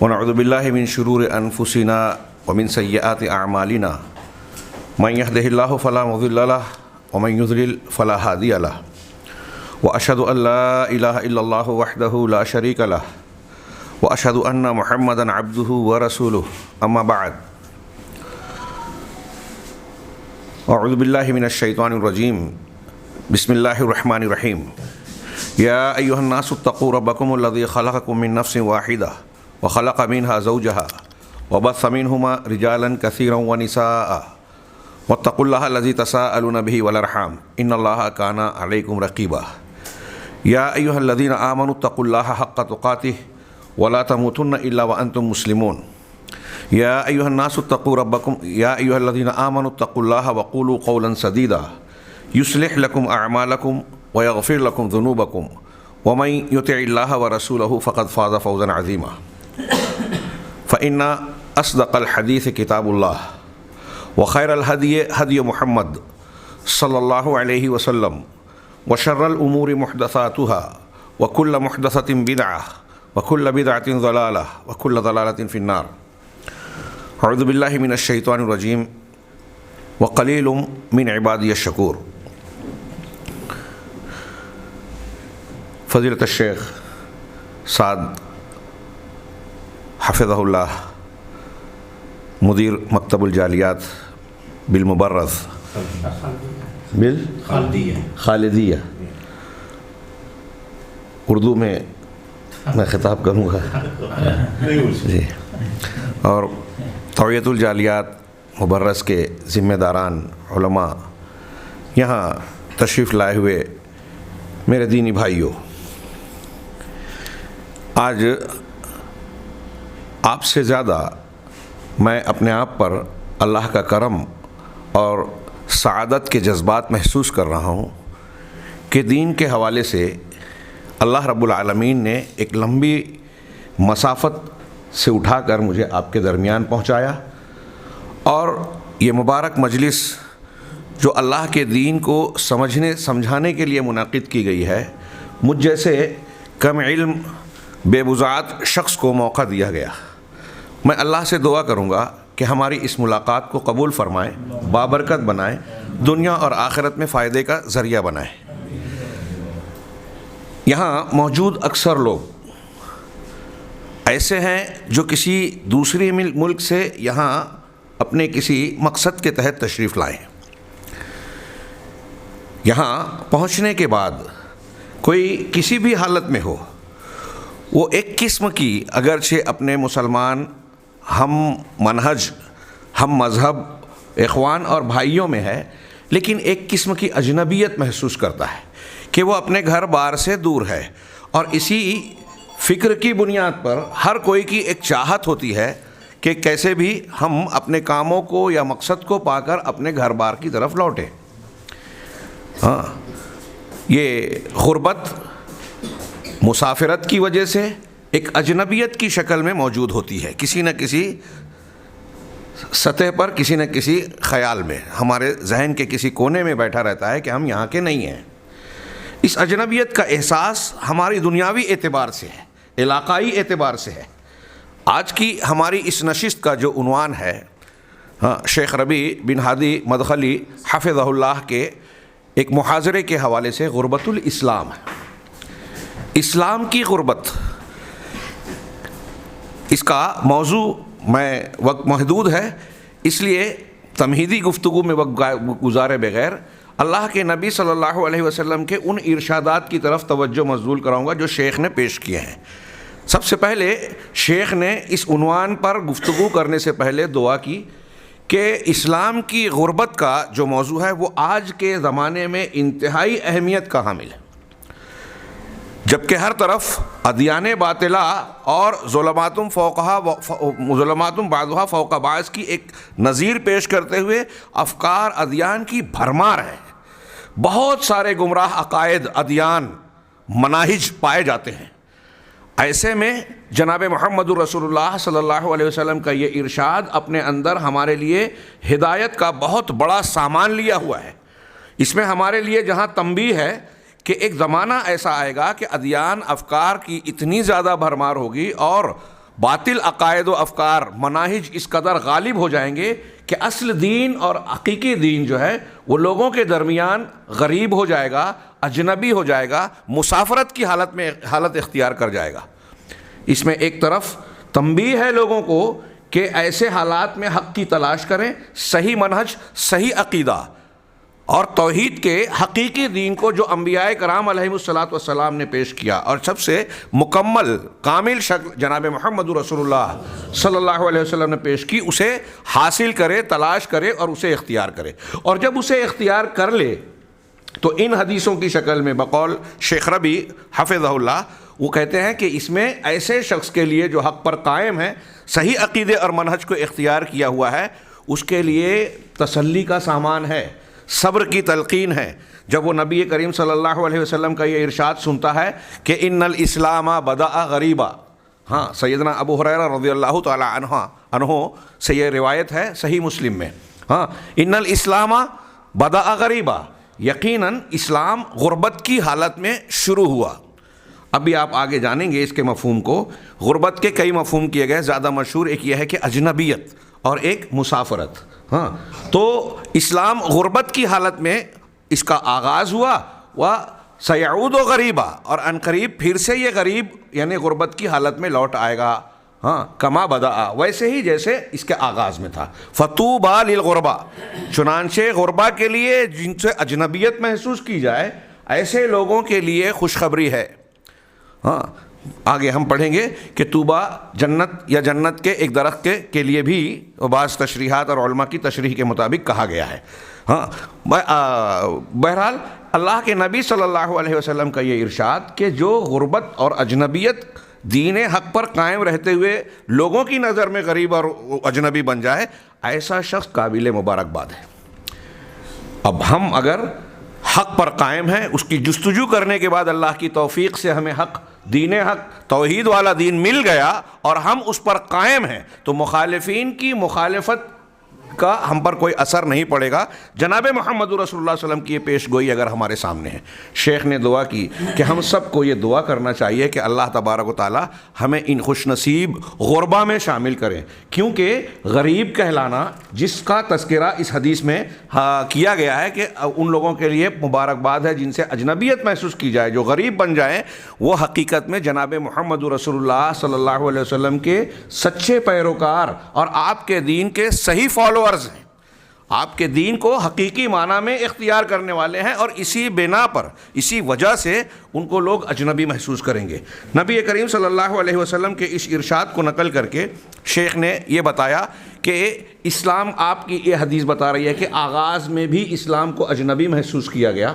ونعوذ باللہ من شرور انفسنا ومن سیئات اعمالنا من يهده الله فلا مضل له ومن يضلل فلا هادي له واشهد ان لا اله الا الله وحده لا شريك له واشهد ان محمدا عبده ورسوله اما بعد اعوذ باللہ من الشیطان الرجیم بسم اللہ الرحمن الرحیم یا ایھا الناس اتقوا ربکم الذی خلقکم من نفس واحدہ وخلق منها زوجها وبث منهما رجالا كثيرا ونساء واتقوا الله الذي تساءلون به والارحام ان الله كان عليكم رقيبا يا ايها الذين امنوا اتقوا الله حق تقاته ولا تموتن الا وانتم مسلمون يا ايها الناس اتقوا ربكم يا ايها الذين امنوا اتقوا الله وقولوا قولا سديدا يصلح لكم اعمالكم ويغفر لكم ذنوبكم ومن يطع الله ورسوله فقد فاز فوزا عظيما فإن أصدق الحديث كتاب الله وخير الهدي هدي محمد صلى الله عليه وسلم وشر الأمور محدثاتها وكل محدثة بدعة وكل بدعة ضلالة وكل ضلالة في النار أعوذ بالله من الشيطان الرجيم وقليل من عبادي الشكور. فضیلت الشیخ سعد حفظہ اللہ مدیر مکتب الجالیات بالمبرز خالدیہ اردو میں خطاب کروں گا جی، اور توعیت الجالیات مبرز کے ذمہ داران علماء، یہاں تشریف لائے ہوئے میرے دینی بھائیوں، آج آپ سے زیادہ میں اپنے آپ پر اللہ کا کرم اور سعادت کے جذبات محسوس کر رہا ہوں کہ دین کے حوالے سے اللہ رب العالمین نے ایک لمبی مسافت سے اٹھا کر مجھے آپ کے درمیان پہنچایا، اور یہ مبارک مجلس جو اللہ کے دین کو سمجھانے کے لیے منعقد کی گئی ہے، مجھ جیسے کم علم بے بضاعت شخص کو موقع دیا گیا. میں اللہ سے دعا کروں گا کہ ہماری اس ملاقات کو قبول فرمائے، بابرکت بنائے، دنیا اور آخرت میں فائدے کا ذریعہ بنائے. یہاں موجود اکثر لوگ ایسے ہیں جو کسی دوسری ملک سے یہاں اپنے کسی مقصد کے تحت تشریف لائے. یہاں پہنچنے کے بعد کوئی کسی بھی حالت میں ہو، وہ ایک قسم کی اگرچہ اپنے مسلمان ہم منہج، ہم مذہب، اخوان اور بھائیوں میں ہے، لیکن ایک قسم کی اجنبیت محسوس کرتا ہے کہ وہ اپنے گھر بار سے دور ہے. اور اسی فکر کی بنیاد پر ہر کوئی کی ایک چاہت ہوتی ہے کہ کیسے بھی ہم اپنے کاموں کو یا مقصد کو پا کر اپنے گھر بار کی طرف لوٹیں. ہاں، یہ غربت مسافرت کی وجہ سے ایک اجنبیت کی شکل میں موجود ہوتی ہے، کسی نہ کسی سطح پر، کسی نہ کسی خیال میں، ہمارے ذہن کے کسی کونے میں بیٹھا رہتا ہے کہ ہم یہاں کے نہیں ہیں. اس اجنبیت کا احساس ہماری دنیاوی اعتبار سے ہے، علاقائی اعتبار سے ہے. آج کی ہماری اس نشست کا جو عنوان ہے، شیخ ربیع بن ہادی مدخلی حفظہ اللہ کے ایک محاضرے کے حوالے سے غربت الاسلام ہے، اسلام کی غربت. اس کا موضوع میں وقت محدود ہے، اس لیے تمہیدی گفتگو میں وقت گزارے بغیر اللہ کے نبی صلی اللہ علیہ وسلم کے ان ارشادات کی طرف توجہ مبذول کراؤں گا جو شیخ نے پیش کیے ہیں. سب سے پہلے شیخ نے اس عنوان پر گفتگو کرنے سے پہلے دعا کی کہ اسلام کی غربت کا جو موضوع ہے وہ آج کے زمانے میں انتہائی اہمیت کا حامل ہے، جبکہ ہر طرف ادیان باطلہ اور ظلمات بعضها فوق بعض کی ایک نظیر پیش کرتے ہوئے افکار ادیان کی بھرمار ہے. بہت سارے گمراہ عقائد، ادیان، مناہج پائے جاتے ہیں. ایسے میں جناب محمد رسول اللہ صلی اللہ علیہ وسلم کا یہ ارشاد اپنے اندر ہمارے لیے ہدایت کا بہت بڑا سامان لیا ہوا ہے. اس میں ہمارے لیے جہاں تنبیہ ہے کہ ایک زمانہ ایسا آئے گا کہ ادیان افکار کی اتنی زیادہ بھرمار ہوگی اور باطل عقائد و افکار مناہج اس قدر غالب ہو جائیں گے کہ اصل دین اور حقیقی دین جو ہے وہ لوگوں کے درمیان غریب ہو جائے گا، اجنبی ہو جائے گا، مسافرت کی حالت اختیار کر جائے گا۔ اس میں ایک طرف تنبیہ ہے لوگوں کو کہ ایسے حالات میں حق کی تلاش کریں، صحیح منہج، صحیح عقیدہ اور توحید کے حقیقی دین کو جو انبیاء کرام علیہ الصلاۃ والسلام نے پیش کیا اور سب سے مکمل کامل شکل جناب محمد رسول اللہ صلی اللہ علیہ وسلم نے پیش کی، اسے حاصل کرے، تلاش کرے اور اسے اختیار کرے۔ اور جب اسے اختیار کر لے تو ان حدیثوں کی شکل میں بقول شیخ ربی حفظہ اللہ وہ کہتے ہیں کہ اس میں ایسے شخص کے لیے جو حق پر قائم ہے، صحیح عقیدے اور منہج کو اختیار کیا ہوا ہے، اس کے لیے تسلی کا سامان ہے، صبر کی تلقین ہے۔ جب وہ نبی کریم صلی اللہ علیہ وسلم کا یہ ارشاد سنتا ہے کہ ان الاسلام بدأ غریبا، ہاں سیدنا ابو ہریرہ رضی اللہ تعالی عنہ سے یہ روایت ہے صحیح مسلم میں، ہاں ان الاسلام بدأ غریبا، یقیناً اسلام غربت کی حالت میں شروع ہوا۔ ابھی آپ آگے جانیں گے اس کے مفہوم کو۔ غربت کے کئی مفہوم کیے گئے، زیادہ مشہور ایک یہ ہے کہ اجنبیت اور ایک مسافرت۔ ہاں تو اسلام غربت کی حالت میں اس کا آغاز ہوا، سیعود و غریبا، اور عنقریب پھر سے یہ غریب یعنی غربت کی حالت میں لوٹ آئے گا، ہاں کما بدأ، ویسے ہی جیسے اس کے آغاز میں تھا۔ فطوبی للغربا، چنانچہ غربا کے لیے جن سے اجنبیت محسوس کی جائے ایسے لوگوں کے لیے خوشخبری ہے۔ ہاں آگے ہم پڑھیں گے کہ طوبہ جنت یا جنت کے ایک درخت کے لیے بھی بعض تشریحات اور علماء کی تشریح کے مطابق کہا گیا ہے۔ ہاں بہرحال اللہ کے نبی صلی اللہ علیہ وسلم کا یہ ارشاد کہ جو غربت اور اجنبیت دین حق پر قائم رہتے ہوئے لوگوں کی نظر میں غریب اور اجنبی بن جائے، ایسا شخص قابل مبارکباد ہے۔ اب ہم اگر حق پر قائم ہیں، اس کی جستجو کرنے کے بعد اللہ کی توفیق سے ہمیں حق، دین حق، توحید والا دین مل گیا اور ہم اس پر قائم ہیں، تو مخالفین کی مخالفت کا ہم پر کوئی اثر نہیں پڑے گا۔ جناب محمد رسول اللہ صلی اللہ علیہ وسلم کی یہ پیش گوئی اگر ہمارے سامنے ہے، شیخ نے دعا کی کہ ہم سب کو یہ دعا کرنا چاہیے کہ اللہ تبارک و تعالی ہمیں ان خوش نصیب غربا میں شامل کریں، کیونکہ غریب کہلانا جس کا تذکرہ اس حدیث میں کیا گیا ہے کہ ان لوگوں کے لیے مبارکباد ہے جن سے اجنبیت محسوس کی جائے، جو غریب بن جائیں، وہ حقیقت میں جناب محمد رسول اللہ صلی اللہ علیہ وسلم کے سچے پیروکار اور آپ کے دین کے صحیح فالوورز ہیں، آپ کے دین کو حقیقی معنی میں اختیار کرنے والے ہیں، اور اسی بنا پر، اسی وجہ سے ان کو لوگ اجنبی محسوس کریں گے۔ نبی کریم صلی اللہ علیہ وسلم کے اس ارشاد کو نقل کر کے شیخ نے یہ بتایا کہ اسلام، آپ کی یہ حدیث بتا رہی ہے کہ آغاز میں بھی اسلام کو اجنبی محسوس کیا گیا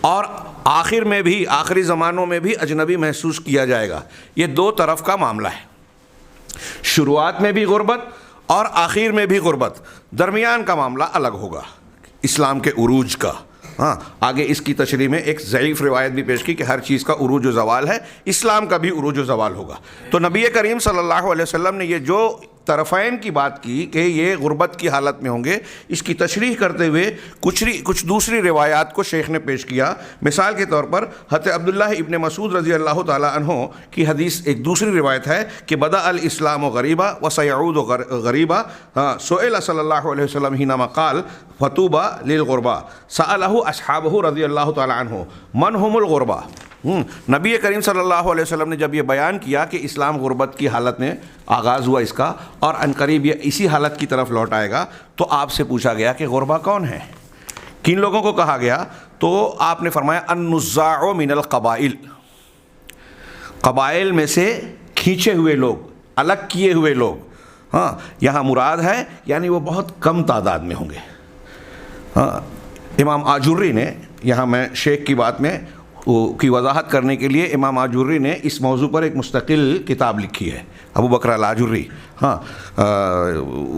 اور آخر میں بھی، آخری زمانوں میں بھی اجنبی محسوس کیا جائے گا۔ یہ دو طرف کا معاملہ ہے، شروعات میں بھی غربت اور آخر میں بھی غربت، درمیان کا معاملہ الگ ہوگا اسلام کے عروج کا۔ ہاں آگے اس کی تشریح میں ایک ضعیف روایت بھی پیش کی کہ ہر چیز کا عروج و زوال ہے، اسلام کا بھی عروج و زوال ہوگا۔ تو نبی کریم صلی اللہ علیہ وسلم نے یہ جو طرفین کی بات کی کہ یہ غربت کی حالت میں ہوں گے، اس کی تشریح کرتے ہوئے کچھ دوسری روایات کو شیخ نے پیش کیا۔ مثال کے طور پر حضرت عبداللہ ابن مسعود رضی اللہ تعالی عنہ کی حدیث ایک دوسری روایت ہے کہ بدأ الاسلام غریبا وسیعود غریبا، سئل صلی اللہ علیہ وسلم حینما قال فطوبی للغربا سألہ اصحابہ رضی اللہ تعالی عنہ من هم الغربا۔ نبی کریم صلی اللہ علیہ وسلم نے جب یہ بیان کیا کہ اسلام غربت کی حالت میں آغاز ہوا اس کا اور عنقریب یہ اسی حالت کی طرف لوٹ آئے گا، تو آپ سے پوچھا گیا کہ غربا کون ہے، کن لوگوں کو کہا گیا؟ تو آپ نے فرمایا النزاع من القبائل، قبائل میں سے کھینچے ہوئے لوگ، الگ کیے ہوئے لوگ۔ ہاں یہاں مراد ہے یعنی وہ بہت کم تعداد میں ہوں گے۔ ہاں امام آجوری نے، یہاں میں شیخ کی بات میں کی وضاحت کرنے کے لیے امام آجوری نے اس موضوع پر ایک مستقل کتاب لکھی ہے، ابو بکر الآجوری۔ ہاں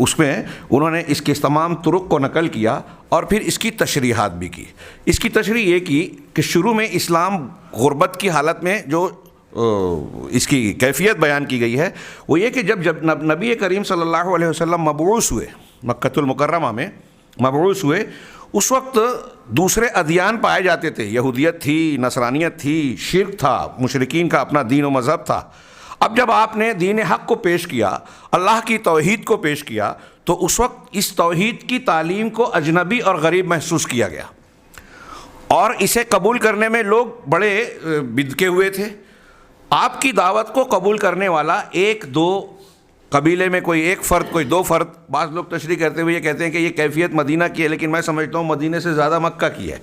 اس میں انہوں نے اس کے تمام طرق کو نقل کیا اور پھر اس کی تشریحات بھی کی۔ اس کی تشریح یہ کی کہ شروع میں اسلام غربت کی حالت میں جو اس کی کیفیت بیان کی گئی ہے وہ یہ کہ جب نبی کریم صلی اللہ علیہ وسلم مبعوث ہوئے، مکۃ المکرمہ میں مبعوث ہوئے، اس وقت دوسرے ادیان پائے جاتے تھے، یہودیت تھی، نصرانیت تھی، شرک تھا، مشرکین کا اپنا دین و مذہب تھا۔ اب جب آپ نے دین حق کو پیش کیا، اللہ کی توحید کو پیش کیا، تو اس وقت اس توحید کی تعلیم کو اجنبی اور غریب محسوس کیا گیا، اور اسے قبول کرنے میں لوگ بڑے بدکے ہوئے تھے۔ آپ کی دعوت کو قبول کرنے والا ایک دو قبیلے میں کوئی ایک فرد، کوئی دو فرد، بعض لوگ تشریح کرتے ہوئے یہ کہتے ہیں کہ یہ کیفیت مدینہ کی ہے، لیکن میں سمجھتا ہوں مدینہ سے زیادہ مکہ کی ہے۔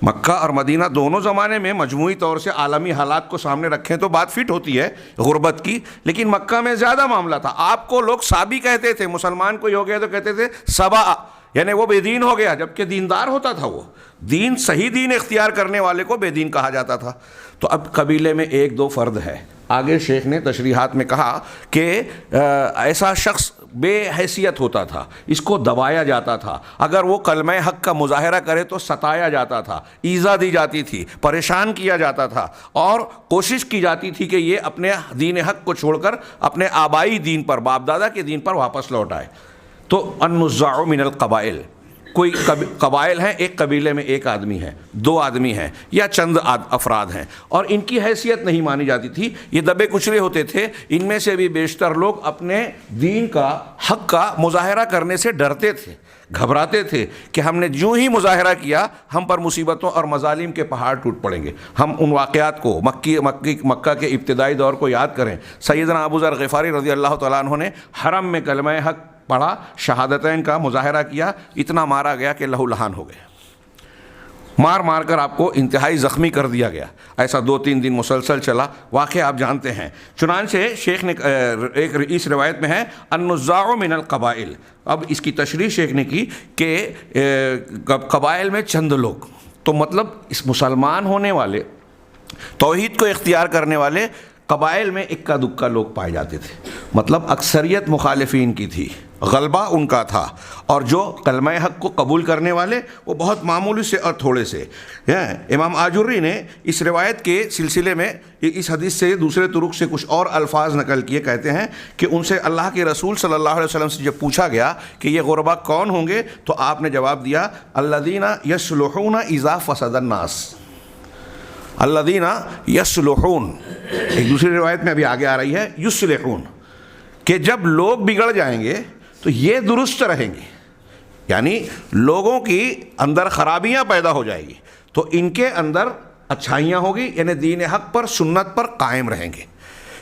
مکہ اور مدینہ دونوں زمانے میں مجموعی طور سے عالمی حالات کو سامنے رکھیں تو بات فٹ ہوتی ہے غربت کی، لیکن مکہ میں زیادہ معاملہ تھا۔ آپ کو لوگ صابی کہتے تھے، مسلمان کوئی ہو گیا تو کہتے تھے سبا، یعنی وہ بے دین ہو گیا، جبکہ دیندار ہوتا تھا۔ وہ دین، صحیح دین اختیار کرنے والے کو بے دین کہا جاتا تھا۔ تو اب قبیلے میں ایک دو فرد ہے۔ آگے شیخ نے تشریحات میں کہا کہ ایسا شخص بے حیثیت ہوتا تھا، اس کو دبایا جاتا تھا، اگر وہ کلمہ حق کا مظاہرہ کرے تو ستایا جاتا تھا، ایذا دی جاتی تھی، پریشان کیا جاتا تھا، اور کوشش کی جاتی تھی کہ یہ اپنے دین حق کو چھوڑ کر اپنے آبائی دین پر، باپ دادا کے دین پر واپس لوٹ آئے۔ تو النزاع من القبائل، کوئی قبائل ہیں، ایک قبیلے میں ایک آدمی ہے، دو آدمی ہیں، یا چند افراد ہیں، اور ان کی حیثیت نہیں مانی جاتی تھی، یہ دبے کچلے ہوتے تھے۔ ان میں سے بھی بیشتر لوگ اپنے دین کا، حق کا مظاہرہ کرنے سے ڈرتے تھے، گھبراتے تھے کہ ہم نے جو ہی مظاہرہ کیا ہم پر مصیبتوں اور مظالم کے پہاڑ ٹوٹ پڑیں گے۔ ہم ان واقعات کو، مکہ کے ابتدائی دور کو یاد کریں۔ سیدنا ابو ذر غفاری رضی اللہ تعالیٰ عنہ نے حرم میں کلمہ حق پڑھا، شہادتین کا مظاہرہ کیا، اتنا مارا گیا کہ لہو لہان ہو گئے، مار مار کر آپ کو انتہائی زخمی کر دیا گیا۔ ایسا 2-3 دن مسلسل چلا، واقعہ آپ جانتے ہیں۔ چنانچہ شیخ نے ایک اس روایت میں ہے النزاع من القبائل، اب اس کی تشریح شیخ نے کی کہ قبائل میں چند لوگ، تو مطلب اس مسلمان ہونے والے، توحید کو اختیار کرنے والے قبائل میں اکا دکا لوگ پائے جاتے تھے، مطلب اکثریت مخالفین کی تھی، غلبہ ان کا تھا، اور جو کلمہ حق کو قبول کرنے والے وہ بہت معمولی سے اور تھوڑے سے۔ امام آجری نے اس روایت کے سلسلے میں اس حدیث سے دوسرے طرق سے کچھ اور الفاظ نقل کیے، کہتے ہیں کہ ان سے اللہ کے رسول صلی اللہ علیہ وسلم سے جب پوچھا گیا کہ یہ غربا کون ہوں گے، تو آپ نے جواب دیا الذین یصلحون اذا فسد الناس، الذین یصلحون، ایک دوسری روایت میں ابھی آگے آ رہی ہے یصلحون، کہ جب لوگ بگڑ جائیں گے تو یہ درست رہیں گے، یعنی لوگوں کی اندر خرابیاں پیدا ہو جائیں گی تو ان کے اندر اچھائیاں ہوگی، یعنی دین حق پر، سنت پر قائم رہیں گے۔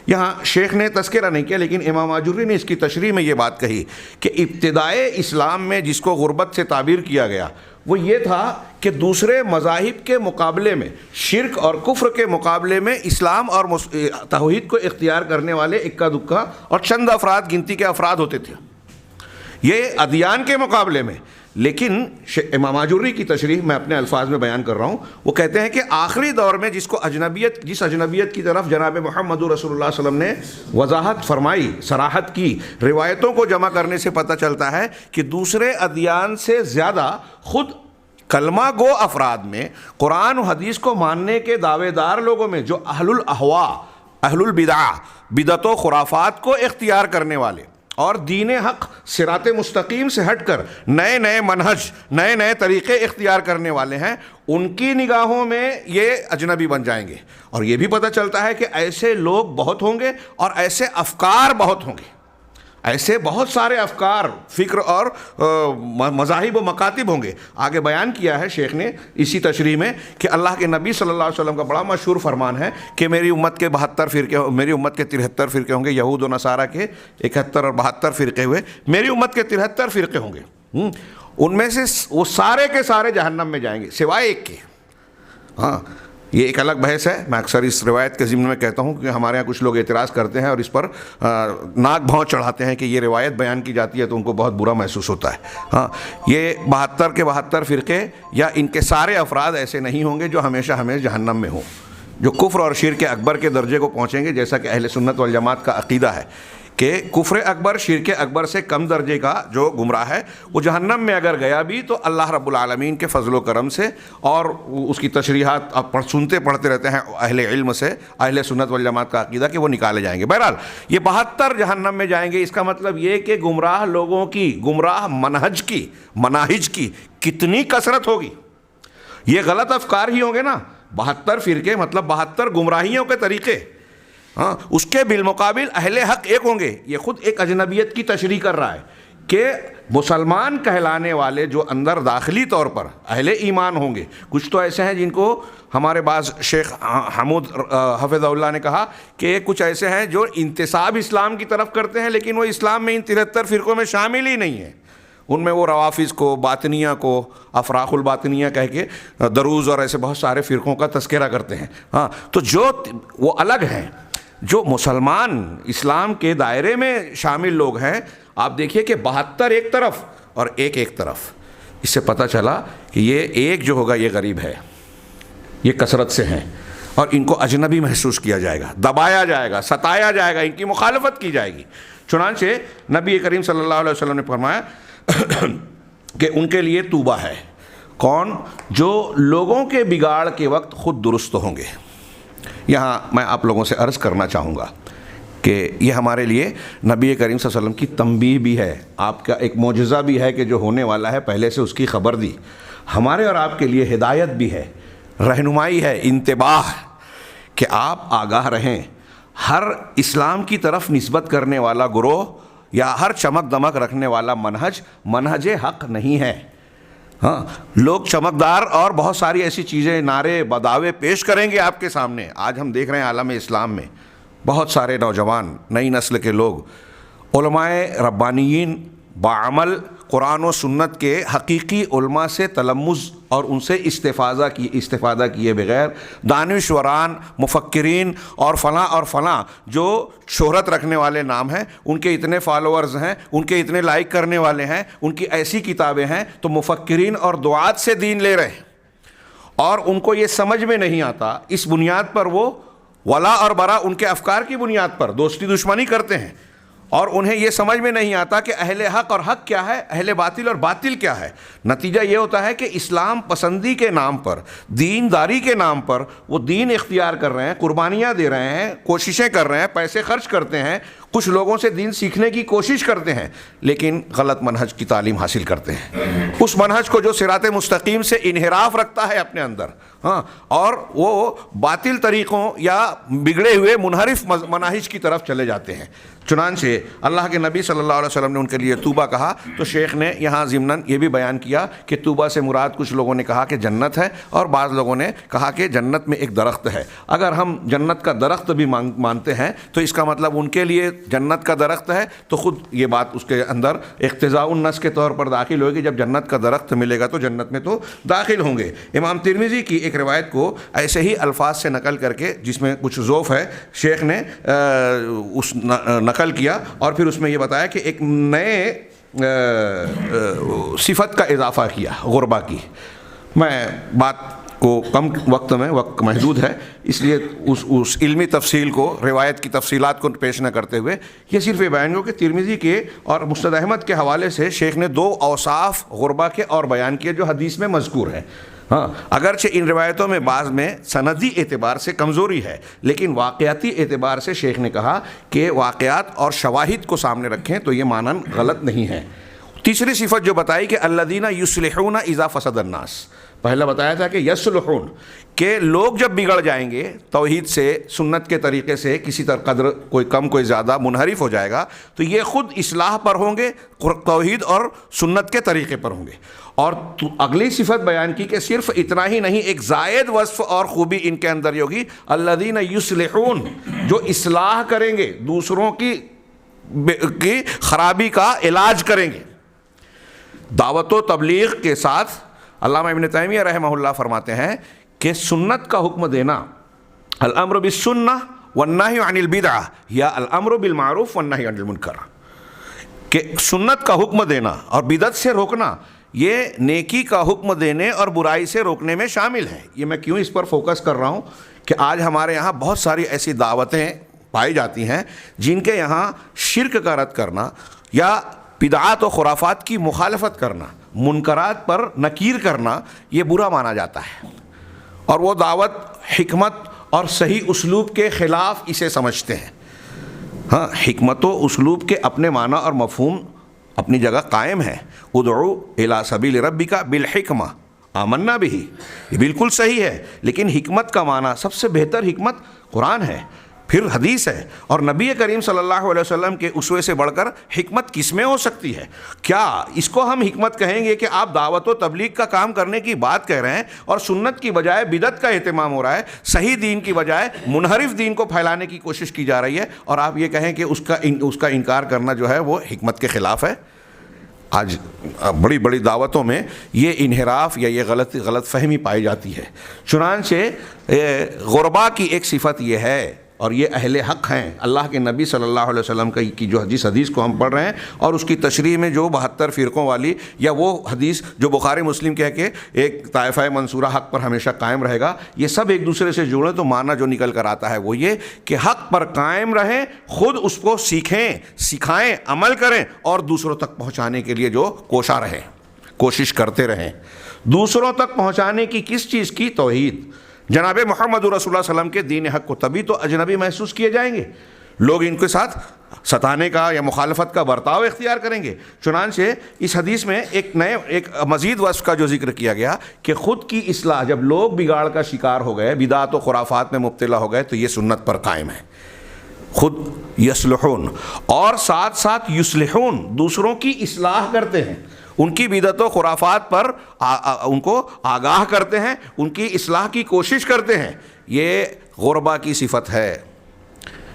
یہاں شیخ نے تذکرہ نہیں کیا، لیکن امام آجری نے اس کی تشریح میں یہ بات کہی کہ ابتدائے اسلام میں جس کو غربت سے تعبیر کیا گیا وہ یہ تھا کہ دوسرے مذاہب کے مقابلے میں، شرک اور کفر کے مقابلے میں اسلام اور توحید کو اختیار کرنے والے اکا دکا اور چند افراد، گنتی کے افراد ہوتے تھے، یہ ادیان کے مقابلے میں۔ لیکن امام آجری کی تشریح میں اپنے الفاظ میں بیان کر رہا ہوں، وہ کہتے ہیں کہ آخری دور میں جس اجنبیت کی طرف جناب محمد رسول اللہ صلی اللہ علیہ وسلم نے وضاحت فرمائی، صراحت کی، روایتوں کو جمع کرنے سے پتہ چلتا ہے کہ دوسرے ادیان سے زیادہ خود کلمہ گو افراد میں، قرآن و حدیث کو ماننے کے دعوے دار لوگوں میں، جو اہل الاہواء، اہل البدع، بدعت و خرافات کو اختیار کرنے والے اور دین حق، صراط مستقیم سے ہٹ کر نئے نئے منہج، نئے نئے طریقے اختیار کرنے والے ہیں، ان کی نگاہوں میں یہ اجنبی بن جائیں گے۔ اور یہ بھی پتہ چلتا ہے کہ ایسے لوگ بہت ہوں گے اور ایسے افکار بہت ہوں گے، ایسے بہت سارے افکار، فکر اور مذاہب و مکاتب ہوں گے۔ آگے بیان کیا ہے شیخ نے اسی تشریح میں کہ اللہ کے نبی صلی اللہ علیہ وسلم کا بڑا مشہور فرمان ہے کہ میری امت کے 72 فرقے، میری امت کے 73 فرقے ہوں گے، یہود و نصارہ کے 71 اور 72 فرقے ہوئے، میری امت کے 73 فرقے ہوں گے، ان میں سے وہ سارے کے سارے جہنم میں جائیں گے سوائے ایک کے۔ ہاں، یہ ایک الگ بحث ہے، میں اکثر اس روایت کے ضمن میں کہتا ہوں کہ ہمارے یہاں کچھ لوگ اعتراض کرتے ہیں اور اس پر ناک بھاؤں چڑھاتے ہیں کہ یہ روایت بیان کی جاتی ہے تو ان کو بہت برا محسوس ہوتا ہے۔ ہاں، یہ 72 کے 72 فرقے یا ان کے سارے افراد ایسے نہیں ہوں گے جو ہمیشہ جہنم میں ہوں، جو کفر اور شرک اکبر کے درجے کو پہنچیں گے، جیسا کہ اہل سنت والجماعت کا عقیدہ ہے کہ کفر اکبر، شرک اکبر سے کم درجے کا جو گمراہ ہے وہ جہنم میں اگر گیا بھی تو اللہ رب العالمین کے فضل و کرم سے اور اس کی تشریحات آپ سنتے پڑھتے رہتے ہیں اہل علم سے، اہل سنت والجماعت کا عقیدہ کہ وہ نکالے جائیں گے۔ بہرحال یہ 72 جہنم میں جائیں گے، اس کا مطلب یہ کہ گمراہ لوگوں کی، گمراہ مناہج کی کتنی کثرت ہوگی۔ یہ غلط افکار ہی ہوں گے نا، 72 فرقے مطلب 72 گمراہیوں کے طریقے۔ ہاں اس کے بالمقابل اہل حق ایک ہوں گے. یہ خود ایک اجنبیت کی تشریح کر رہا ہے کہ مسلمان کہلانے والے جو اندر داخلی طور پر اہل ایمان ہوں گے. کچھ تو ایسے ہیں جن کو ہمارے بعض شیخ حمود حفظہ اللہ نے کہا کہ کچھ ایسے ہیں جو انتساب اسلام کی طرف کرتے ہیں لیکن وہ اسلام میں ان 73 فرقوں میں شامل ہی نہیں ہیں. ان میں وہ روافظ کو، باطنیہ کو، افراق الباطنیہ کہہ کے دروز اور ایسے بہت سارے فرقوں کا تذکرہ کرتے ہیں. ہاں تو جو وہ الگ ہیں. جو مسلمان اسلام کے دائرے میں شامل لوگ ہیں، آپ دیکھیے کہ 72 ایک طرف اور ایک طرف. اس سے پتہ چلا کہ یہ ایک جو ہوگا یہ غریب ہے، یہ کثرت سے ہیں اور ان کو اجنبی محسوس کیا جائے گا، دبایا جائے گا، ستایا جائے گا، ان کی مخالفت کی جائے گی. چنانچہ نبی کریم صلی اللہ علیہ وسلم نے فرمایا کہ ان کے لیے توبہ ہے. کون؟ جو لوگوں کے بگاڑ کے وقت خود درست ہوں گے. یہاں میں آپ لوگوں سے عرض کرنا چاہوں گا کہ یہ ہمارے لیے نبی کریم صلی اللہ علیہ وسلم کی تنبیہ بھی ہے، آپ کا ایک معجزہ بھی ہے کہ جو ہونے والا ہے پہلے سے اس کی خبر دی. ہمارے اور آپ کے لیے ہدایت بھی ہے، رہنمائی ہے، انتباہ کہ آپ آگاہ رہیں. ہر اسلام کی طرف نسبت کرنے والا گروہ یا ہر چمک دمک رکھنے والا منہج حق نہیں ہے. ہاں لوگ چمکدار اور بہت ساری ایسی چیزیں، نعرے بدعوے پیش کریں گے آپ کے سامنے. آج ہم دیکھ رہے ہیں عالم اسلام میں بہت سارے نوجوان، نئی نسل کے لوگ، علماء ربانیین باعمل قرآن و سنت کے حقیقی علماء سے تلمذ اور ان سے استفادہ کیے بغیر دانشوران، مفکرین اور فلاں جو شہرت رکھنے والے نام ہیں، ان کے اتنے فالوورز ہیں، ان کے اتنے لائک کرنے والے ہیں، ان کی ایسی کتابیں ہیں، تو مفکرین اور دعات سے دین لے رہے ہیں اور ان کو یہ سمجھ میں نہیں آتا. اس بنیاد پر وہ ولا اور برا ان کے افکار کی بنیاد پر دوستی دشمنی کرتے ہیں اور انہیں یہ سمجھ میں نہیں آتا کہ اہل حق اور حق کیا ہے، اہل باطل اور باطل کیا ہے. نتیجہ یہ ہوتا ہے کہ اسلام پسندی کے نام پر، دینداری کے نام پر وہ دین اختیار کر رہے ہیں، قربانیاں دے رہے ہیں، کوششیں کر رہے ہیں، پیسے خرچ کرتے ہیں، کچھ لوگوں سے دین سیکھنے کی کوشش کرتے ہیں لیکن غلط منہج کی تعلیم حاصل کرتے ہیں. اس منہج کو جو صراط مستقیم سے انحراف رکھتا ہے اپنے اندر، ہاں، اور وہ باطل طریقوں یا بگڑے ہوئے منحرف مناہج کی طرف چلے جاتے ہیں. چنانچہ اللہ کے نبی صلی اللہ علیہ وسلم نے ان کے لیے توبہ کہا تو شیخ نے یہاں ضمناً یہ بھی بیان کیا کہ توبہ سے مراد کچھ لوگوں نے کہا کہ جنت ہے اور بعض لوگوں نے کہا کہ جنت میں ایک درخت ہے. اگر ہم جنت کا درخت بھی مانتے ہیں تو اس کا مطلب ان کے لیے جنت کا درخت ہے تو خود یہ بات اس کے اندر اقتضاء النص کے طور پر داخل ہوگی. جب جنت کا درخت ملے گا تو جنت میں تو داخل ہوں گے. امام ترمذی کی ایک روایت کو ایسے ہی الفاظ سے نقل کر کے، جس میں کچھ ذوف ہے، شیخ نے اس نقل کیا اور پھر اس میں یہ بتایا کہ ایک نئے صفت کا اضافہ کیا، غربا کی. میں بات کو کم وقت محدود ہے اس لیے اس علمی تفصیل کو، روایت کی تفصیلات کو پیش نہ کرتے ہوئے یہ صرف یہ بیان ہو کہ ترمذی کے اور مسند احمد کے حوالے سے شیخ نے 2 اوصاف غربا کے اور بیان کیے جو حدیث میں مذکور ہیں. ہاں اگرچہ ان روایتوں میں بعض میں سندی اعتبار سے کمزوری ہے لیکن واقعاتی اعتبار سے شیخ نے کہا کہ واقعات اور شواہد کو سامنے رکھیں تو یہ مانن غلط نہیں ہے. تیسری صفت جو بتائی کہ الذین یصلحون اذا فسد الناس، پہلا بتایا تھا کہ یصلحون، کہ لوگ جب بگڑ جائیں گے توحید سے، سنت کے طریقے سے، کسی طرح قدر کوئی کم کوئی زیادہ منحرف ہو جائے گا تو یہ خود اصلاح پر ہوں گے، توحید اور سنت کے طریقے پر ہوں گے. اور اگلی صفت بیان کی کہ صرف اتنا ہی نہیں، ایک زائد وصف اور خوبی ان کے اندر ہوگی، الذین یصلحون، جو اصلاح کریں گے، دوسروں کی خرابی کا علاج کریں گے. دعوت و تبلیغ کے ساتھ علامہ ابن تیمیہ رحمہ اللہ فرماتے ہیں کہ سنت کا حکم دینا، الامر بالسنہ والنہی عن البدعہ یا الامر بالمعروف والنہی عن المنکر، کہ سنت کا حکم دینا اور بدعت سے روکنا یہ نیکی کا حکم دینے اور برائی سے روکنے میں شامل ہے. یہ میں کیوں اس پر فوکس کر رہا ہوں کہ آج ہمارے یہاں بہت ساری ایسی دعوتیں پائی جاتی ہیں جن کے یہاں شرک کا رد کرنا یا بدعات و خرافات کی مخالفت کرنا، منکرات پر نکیر کرنا یہ برا مانا جاتا ہے اور وہ دعوت حکمت اور صحیح اسلوب کے خلاف اسے سمجھتے ہیں. ہاں حکمت و اسلوب کے اپنے معنی اور مفہوم اپنی جگہ قائم ہے. ادعو الی سبیل ربک بالحکمہ آمنا بہ، یہ بالکل صحیح ہے، لیکن حکمت کا معنی، سب سے بہتر حکمت قرآن ہے. پھر حدیث ہے، اور نبی کریم صلی اللہ علیہ وسلم کے اسوے سے بڑھ کر حکمت کس میں ہو سکتی ہے؟ کیا اس کو ہم حکمت کہیں گے کہ آپ دعوت و تبلیغ کا کام کرنے کی بات کہہ رہے ہیں اور سنت کی بجائے بدعت کا اہتمام ہو رہا ہے، صحیح دین کی بجائے منحرف دین کو پھیلانے کی کوشش کی جا رہی ہے، اور آپ یہ کہیں کہ اس کا انکار کرنا جو ہے وہ حکمت کے خلاف ہے؟ آج بڑی بڑی دعوتوں میں یہ انحراف یا یہ غلط فہمی پائی جاتی ہے۔ چنانچہ غربا کی ایک صفت یہ ہے، اور یہ اہل حق ہیں، اللہ کے نبی صلی اللہ علیہ وسلم کی جو حدیث کو ہم پڑھ رہے ہیں، اور اس کی تشریح میں جو 72 فرقوں والی یا وہ حدیث جو بخاری مسلم کہہ کے ایک طائفہ منصورہ حق پر ہمیشہ قائم رہے گا، یہ سب ایک دوسرے سے جڑے تو معنی جو نکل کر آتا ہے وہ یہ کہ حق پر قائم رہیں، خود اس کو سیکھیں، سکھائیں، عمل کریں، اور دوسروں تک پہنچانے کے لیے جو کوشاں رہیں، کوشش کرتے رہیں۔ دوسروں تک پہنچانے کی کس چیز کی؟ توحید، جناب محمد رسول اللہ صلی اللہ علیہ وسلم کے دین حق کو، تبھی تو اجنبی محسوس کیے جائیں گے، لوگ ان کے ساتھ ستانے کا یا مخالفت کا برتاؤ اختیار کریں گے۔ چنانچہ اس حدیث میں ایک مزید وصف کا جو ذکر کیا گیا کہ خود کی اصلاح، جب لوگ بگاڑ کا شکار ہو گئے، بدعات و خرافات میں مبتلا ہو گئے، تو یہ سنت پر قائم ہے، خود یصلحون، اور ساتھ ساتھ یصلحون، دوسروں کی اصلاح کرتے ہیں، ان کی بدعت و خرافات پر ان کو آگاہ کرتے ہیں، ان کی اصلاح کی کوشش کرتے ہیں۔ یہ غربا کی صفت ہے۔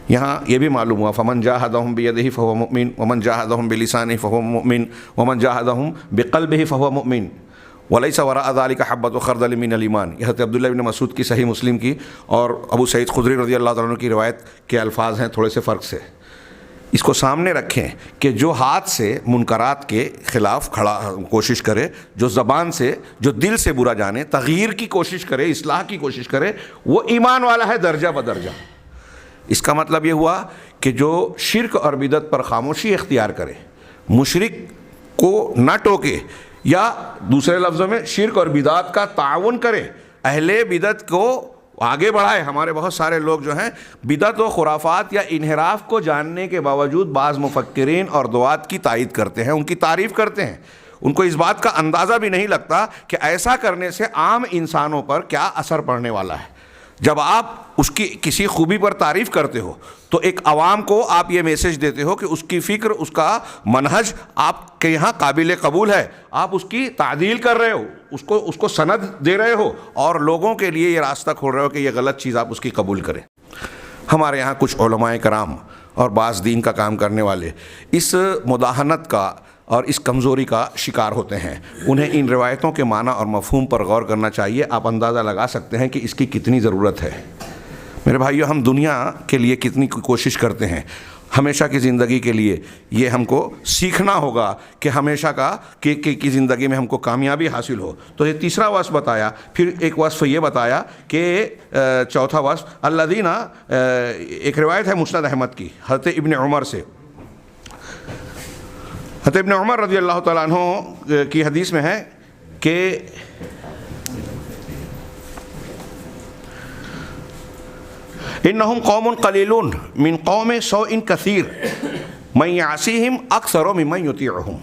یہاں یہ بھی معلوم ہوا فمن جاہدہم بیدہ فہو مؤمن ومن جاہدہم بلسانہ فہو مؤمن ومن جاہدہم بقلبہ فہو مؤمن ولیس وراء ذلک حبۃ خردل من الایمان۔ یہ حضرت عبداللہ بن مسعود کی صحیح مسلم کی اور ابو سعید خدری رضی اللہ تعالیٰ عنہ کی روایت کے الفاظ ہیں تھوڑے سے فرق سے۔ اس کو سامنے رکھیں کہ جو ہاتھ سے منکرات کے خلاف کوشش کرے، جو زبان سے، جو دل سے برا جانے، تغییر کی کوشش کرے، اصلاح کی کوشش کرے، وہ ایمان والا ہے درجہ بدرجہ۔ اس کا مطلب یہ ہوا کہ جو شرک اور بدعت پر خاموشی اختیار کرے، مشرک کو نہ ٹوکے، یا دوسرے لفظوں میں شرک اور بدعت کا تعاون کرے، اہل بدعت کو آگے بڑھائے۔ ہمارے بہت سارے لوگ جو ہیں بدعت و خرافات یا انحراف کو جاننے کے باوجود بعض مفکرین اور دعات کی تائید کرتے ہیں، ان کی تعریف کرتے ہیں، ان کو اس بات کا اندازہ بھی نہیں لگتا کہ ایسا کرنے سے عام انسانوں پر کیا اثر پڑنے والا ہے۔ جب آپ اس کی کسی خوبی پر تعریف کرتے ہو تو ایک عوام کو آپ یہ میسج دیتے ہو کہ اس کی فکر، اس کا منہج آپ کے یہاں قابل قبول ہے، آپ اس کی تعدیل کر رہے ہو، اس کو سند دے رہے ہو، اور لوگوں کے لیے یہ راستہ کھول رہے ہو کہ یہ غلط چیز آپ اس کی قبول کریں۔ ہمارے یہاں کچھ علماء کرام اور بعض دین کا کام کرنے والے اس مداہنت کا اور اس کمزوری کا شکار ہوتے ہیں۔ انہیں ان روایتوں کے معنی اور مفہوم پر غور کرنا چاہیے۔ آپ اندازہ لگا سکتے ہیں کہ اس کی کتنی ضرورت ہے۔ میرے بھائیو، ہم دنیا کے لیے کتنی کوشش کرتے ہیں، ہمیشہ کی زندگی کے لیے یہ ہم کو سیکھنا ہوگا کہ ہمیشہ کی زندگی میں ہم کو کامیابی حاصل ہو۔ تو یہ تیسرا وصف بتایا، پھر ایک وصف یہ بتایا کہ چوتھا وصف الذین، ایک روایت ہے مسند احمد کی حضرت ابن عمر سے، حضرت ابن عمر رضی اللہ تعالیٰ عنہ کی حدیث میں ہے کہ انہم قوم قلیلون من قوم سوء کثیر من یعصیہم اکثر ممن یطیعہم۔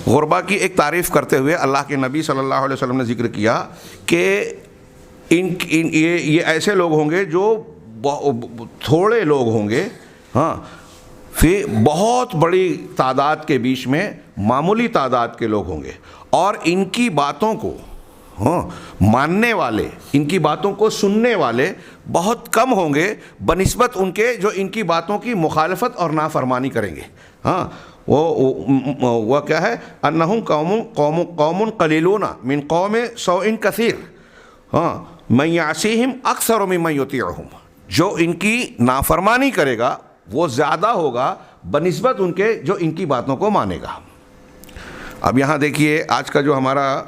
غربا کی ایک تعریف کرتے ہوئے اللہ کے نبی صلی اللہ علیہ وسلم نے ذکر کیا کہ یہ ایسے لوگ ہوں گے جو تھوڑے لوگ ہوں گے، ہاں، پھر بہت بڑی تعداد کے بیچ میں معمولی تعداد کے لوگ ہوں گے، اور ان کی باتوں کو ماننے والے، ان کی باتوں کو سننے والے بہت کم ہوں گے بنسبت ان کے جو ان کی باتوں کی مخالفت اور نافرمانی کریں گے۔ ہاں، وہ کیا ہے؟ انہم قوم قلیلون من قوم سوء کثیر، ہاں، من یعصیہم اکثر ممن یطیعہم۔ جو ان کی نافرمانی کرے گا وہ زیادہ ہوگا بنسبت ان کے جو ان کی باتوں کو مانے گا۔ اب یہاں دیکھیے، آج کا جو ہمارا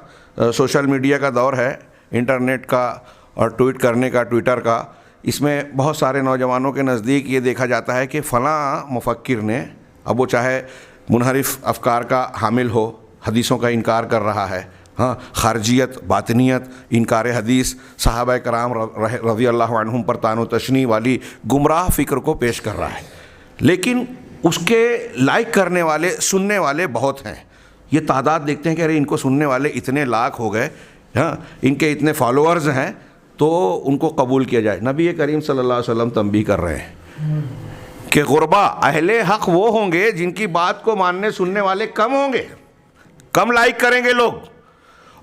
سوشل میڈیا کا دور ہے، انٹرنیٹ کا اور ٹویٹ کرنے کا، ٹویٹر کا، اس میں بہت سارے نوجوانوں کے نزدیک یہ دیکھا جاتا ہے کہ فلاں مفکر نے، اب وہ چاہے منحرف افکار کا حامل ہو، حدیثوں کا انکار کر رہا ہے، ہاں، خارجیت، باطنیت، انکار حدیث، صحابہ کرام رضی اللہ عنہم پر طعن و تشنیع والی گمراہ فکر کو پیش کر رہا ہے، لیکن اس کے لائک کرنے والے، سننے والے بہت ہیں۔ یہ تعداد دیکھتے ہیں کہ ارے ان کو سننے والے اتنے لاکھ ہو گئے، ہاں، ان کے اتنے فالوورز ہیں، تو ان کو قبول کیا جائے. نبی کریم صلی اللہ علیہ وسلم تنبیہ کر رہے ہیں کہ غربا اہل حق وہ ہوں گے جن کی بات کو ماننے سننے والے کم ہوں گے, کم لائک کریں گے لوگ,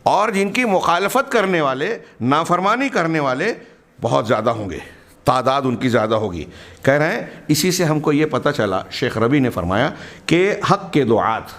اور جن کی مخالفت کرنے والے, نافرمانی کرنے والے بہت زیادہ ہوں گے, تعداد ان کی زیادہ ہوگی. کہہ رہے ہیں اسی سے ہم کو یہ پتہ چلا, شیخ ربیع نے فرمایا کہ حق کے دعات,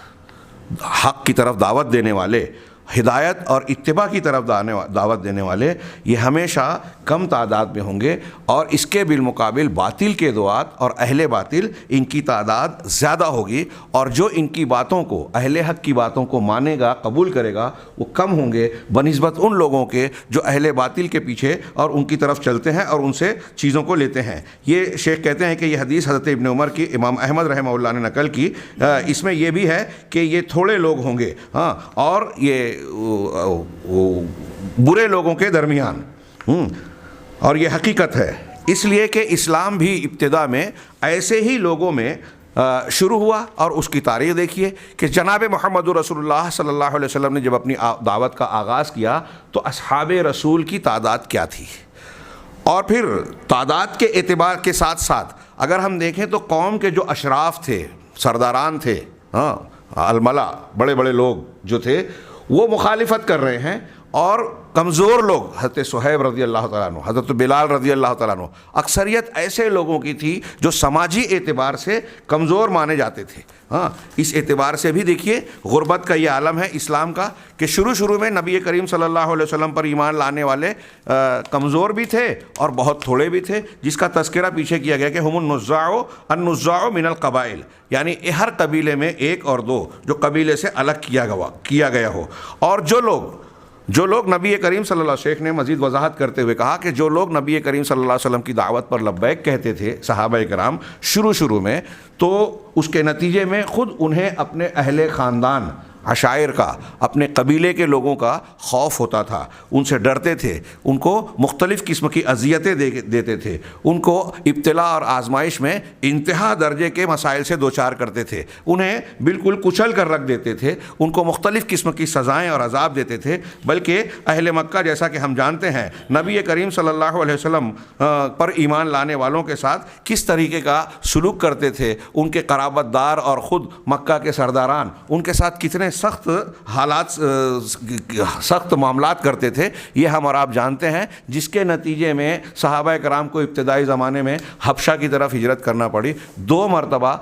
حق کی طرف دعوت دینے والے, ہدایت اور اتباع کی طرف دعوت دینے والے, یہ ہمیشہ کم تعداد میں ہوں گے, اور اس کے بالمقابل باطل کے دعات اور اہل باطل ان کی تعداد زیادہ ہوگی, اور جو ان کی باتوں کو, اہل حق کی باتوں کو مانے گا, قبول کرے گا, وہ کم ہوں گے بنسبت ان لوگوں کے جو اہل باطل کے پیچھے اور ان کی طرف چلتے ہیں اور ان سے چیزوں کو لیتے ہیں. یہ شیخ کہتے ہیں کہ یہ حدیث حضرت ابن عمر کی امام احمد رحمہ اللہ نے نقل کی. اس میں یہ بھی ہے کہ یہ تھوڑے لوگ ہوں گے, ہاں, اور یہ برے لوگوں کے درمیان, اور یہ حقیقت ہے. اس لیے کہ اسلام بھی ابتدا میں ایسے ہی لوگوں میں شروع ہوا, اور اس کی تاریخ دیکھیے کہ جناب محمد رسول اللہ صلی اللہ علیہ وسلم نے جب اپنی دعوت کا آغاز کیا تو اصحاب رسول کی تعداد کیا تھی, اور پھر تعداد کے اعتبار کے ساتھ ساتھ اگر ہم دیکھیں تو قوم کے جو اشراف تھے, سرداران تھے, ہاں, الملا, بڑے بڑے لوگ جو تھے, وہ مخالفت کر رہے ہیں, اور کمزور لوگ, حضرت صہیب رضی اللہ تعالیٰ عنہ, حضرت بلال رضی اللہ تعالیٰ عنہ, اکثریت ایسے لوگوں کی تھی جو سماجی اعتبار سے کمزور مانے جاتے تھے. ہاں, اس اعتبار سے بھی دیکھیے غربت کا یہ عالم ہے اسلام کا کہ شروع میں نبی کریم صلی اللہ علیہ وسلم پر ایمان لانے والے کمزور بھی تھے اور بہت تھوڑے بھی تھے, جس کا تذکرہ پیچھے کیا گیا کہ ہم النزاع من القبائل, یعنی ہر قبیلے میں ایک اور دو جو قبیلے سے الگ کیا گیا ہو. اور جو لوگ نبی کریم صلی اللہ علیہ وسلم, شیخ نے مزید وضاحت کرتے ہوئے کہا کہ جو لوگ نبی کریم صلی اللہ علیہ وسلم کی دعوت پر لبیک کہتے تھے صحابہ کرام شروع میں, تو اس کے نتیجے میں خود انہیں اپنے اہل خاندان, عشائر کا, اپنے قبیلے کے لوگوں کا خوف ہوتا تھا, ان سے ڈرتے تھے, ان کو مختلف قسم کی اذیتیں دیتے تھے, ان کو ابتلا اور آزمائش میں انتہا درجے کے مسائل سے دوچار کرتے تھے, انہیں بالکل کچل کر رکھ دیتے تھے, ان کو مختلف قسم کی سزائیں اور عذاب دیتے تھے. بلکہ اہل مکہ, جیسا کہ ہم جانتے ہیں, نبی کریم صلی اللہ علیہ وسلم پر ایمان لانے والوں کے ساتھ کس طریقے کا سلوک کرتے تھے, ان کے قرابت دار اور خود مکہ کے سرداران ان کے ساتھ کتنے سخت حالات, سخت معاملات کرتے تھے, یہ ہم اور آپ جانتے ہیں, جس کے نتیجے میں صحابہ کرام کو ابتدائی زمانے میں حبشہ کی طرف ہجرت کرنا پڑی. 2 مرتبہ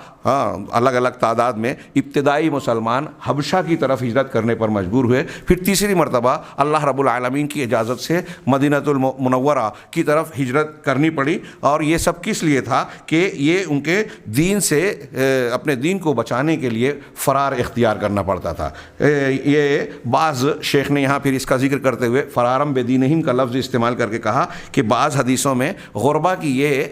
الگ الگ تعداد میں ابتدائی مسلمان حبشہ کی طرف ہجرت کرنے پر مجبور ہوئے, پھر تیسری مرتبہ اللہ رب العالمین کی اجازت سے مدینۃ المنورہ کی طرف ہجرت کرنی پڑی. اور یہ سب کس لیے تھا کہ یہ ان کے دین سے, اپنے دین کو بچانے کے لیے فرار اختیار کرنا پڑتا تھا. یہ بعض, شیخ نے یہاں پھر اس کا ذکر کرتے ہوئے فرارم بدینہم کا لفظ استعمال کر کے کہا کہ بعض حدیثوں میں غربا کی یہ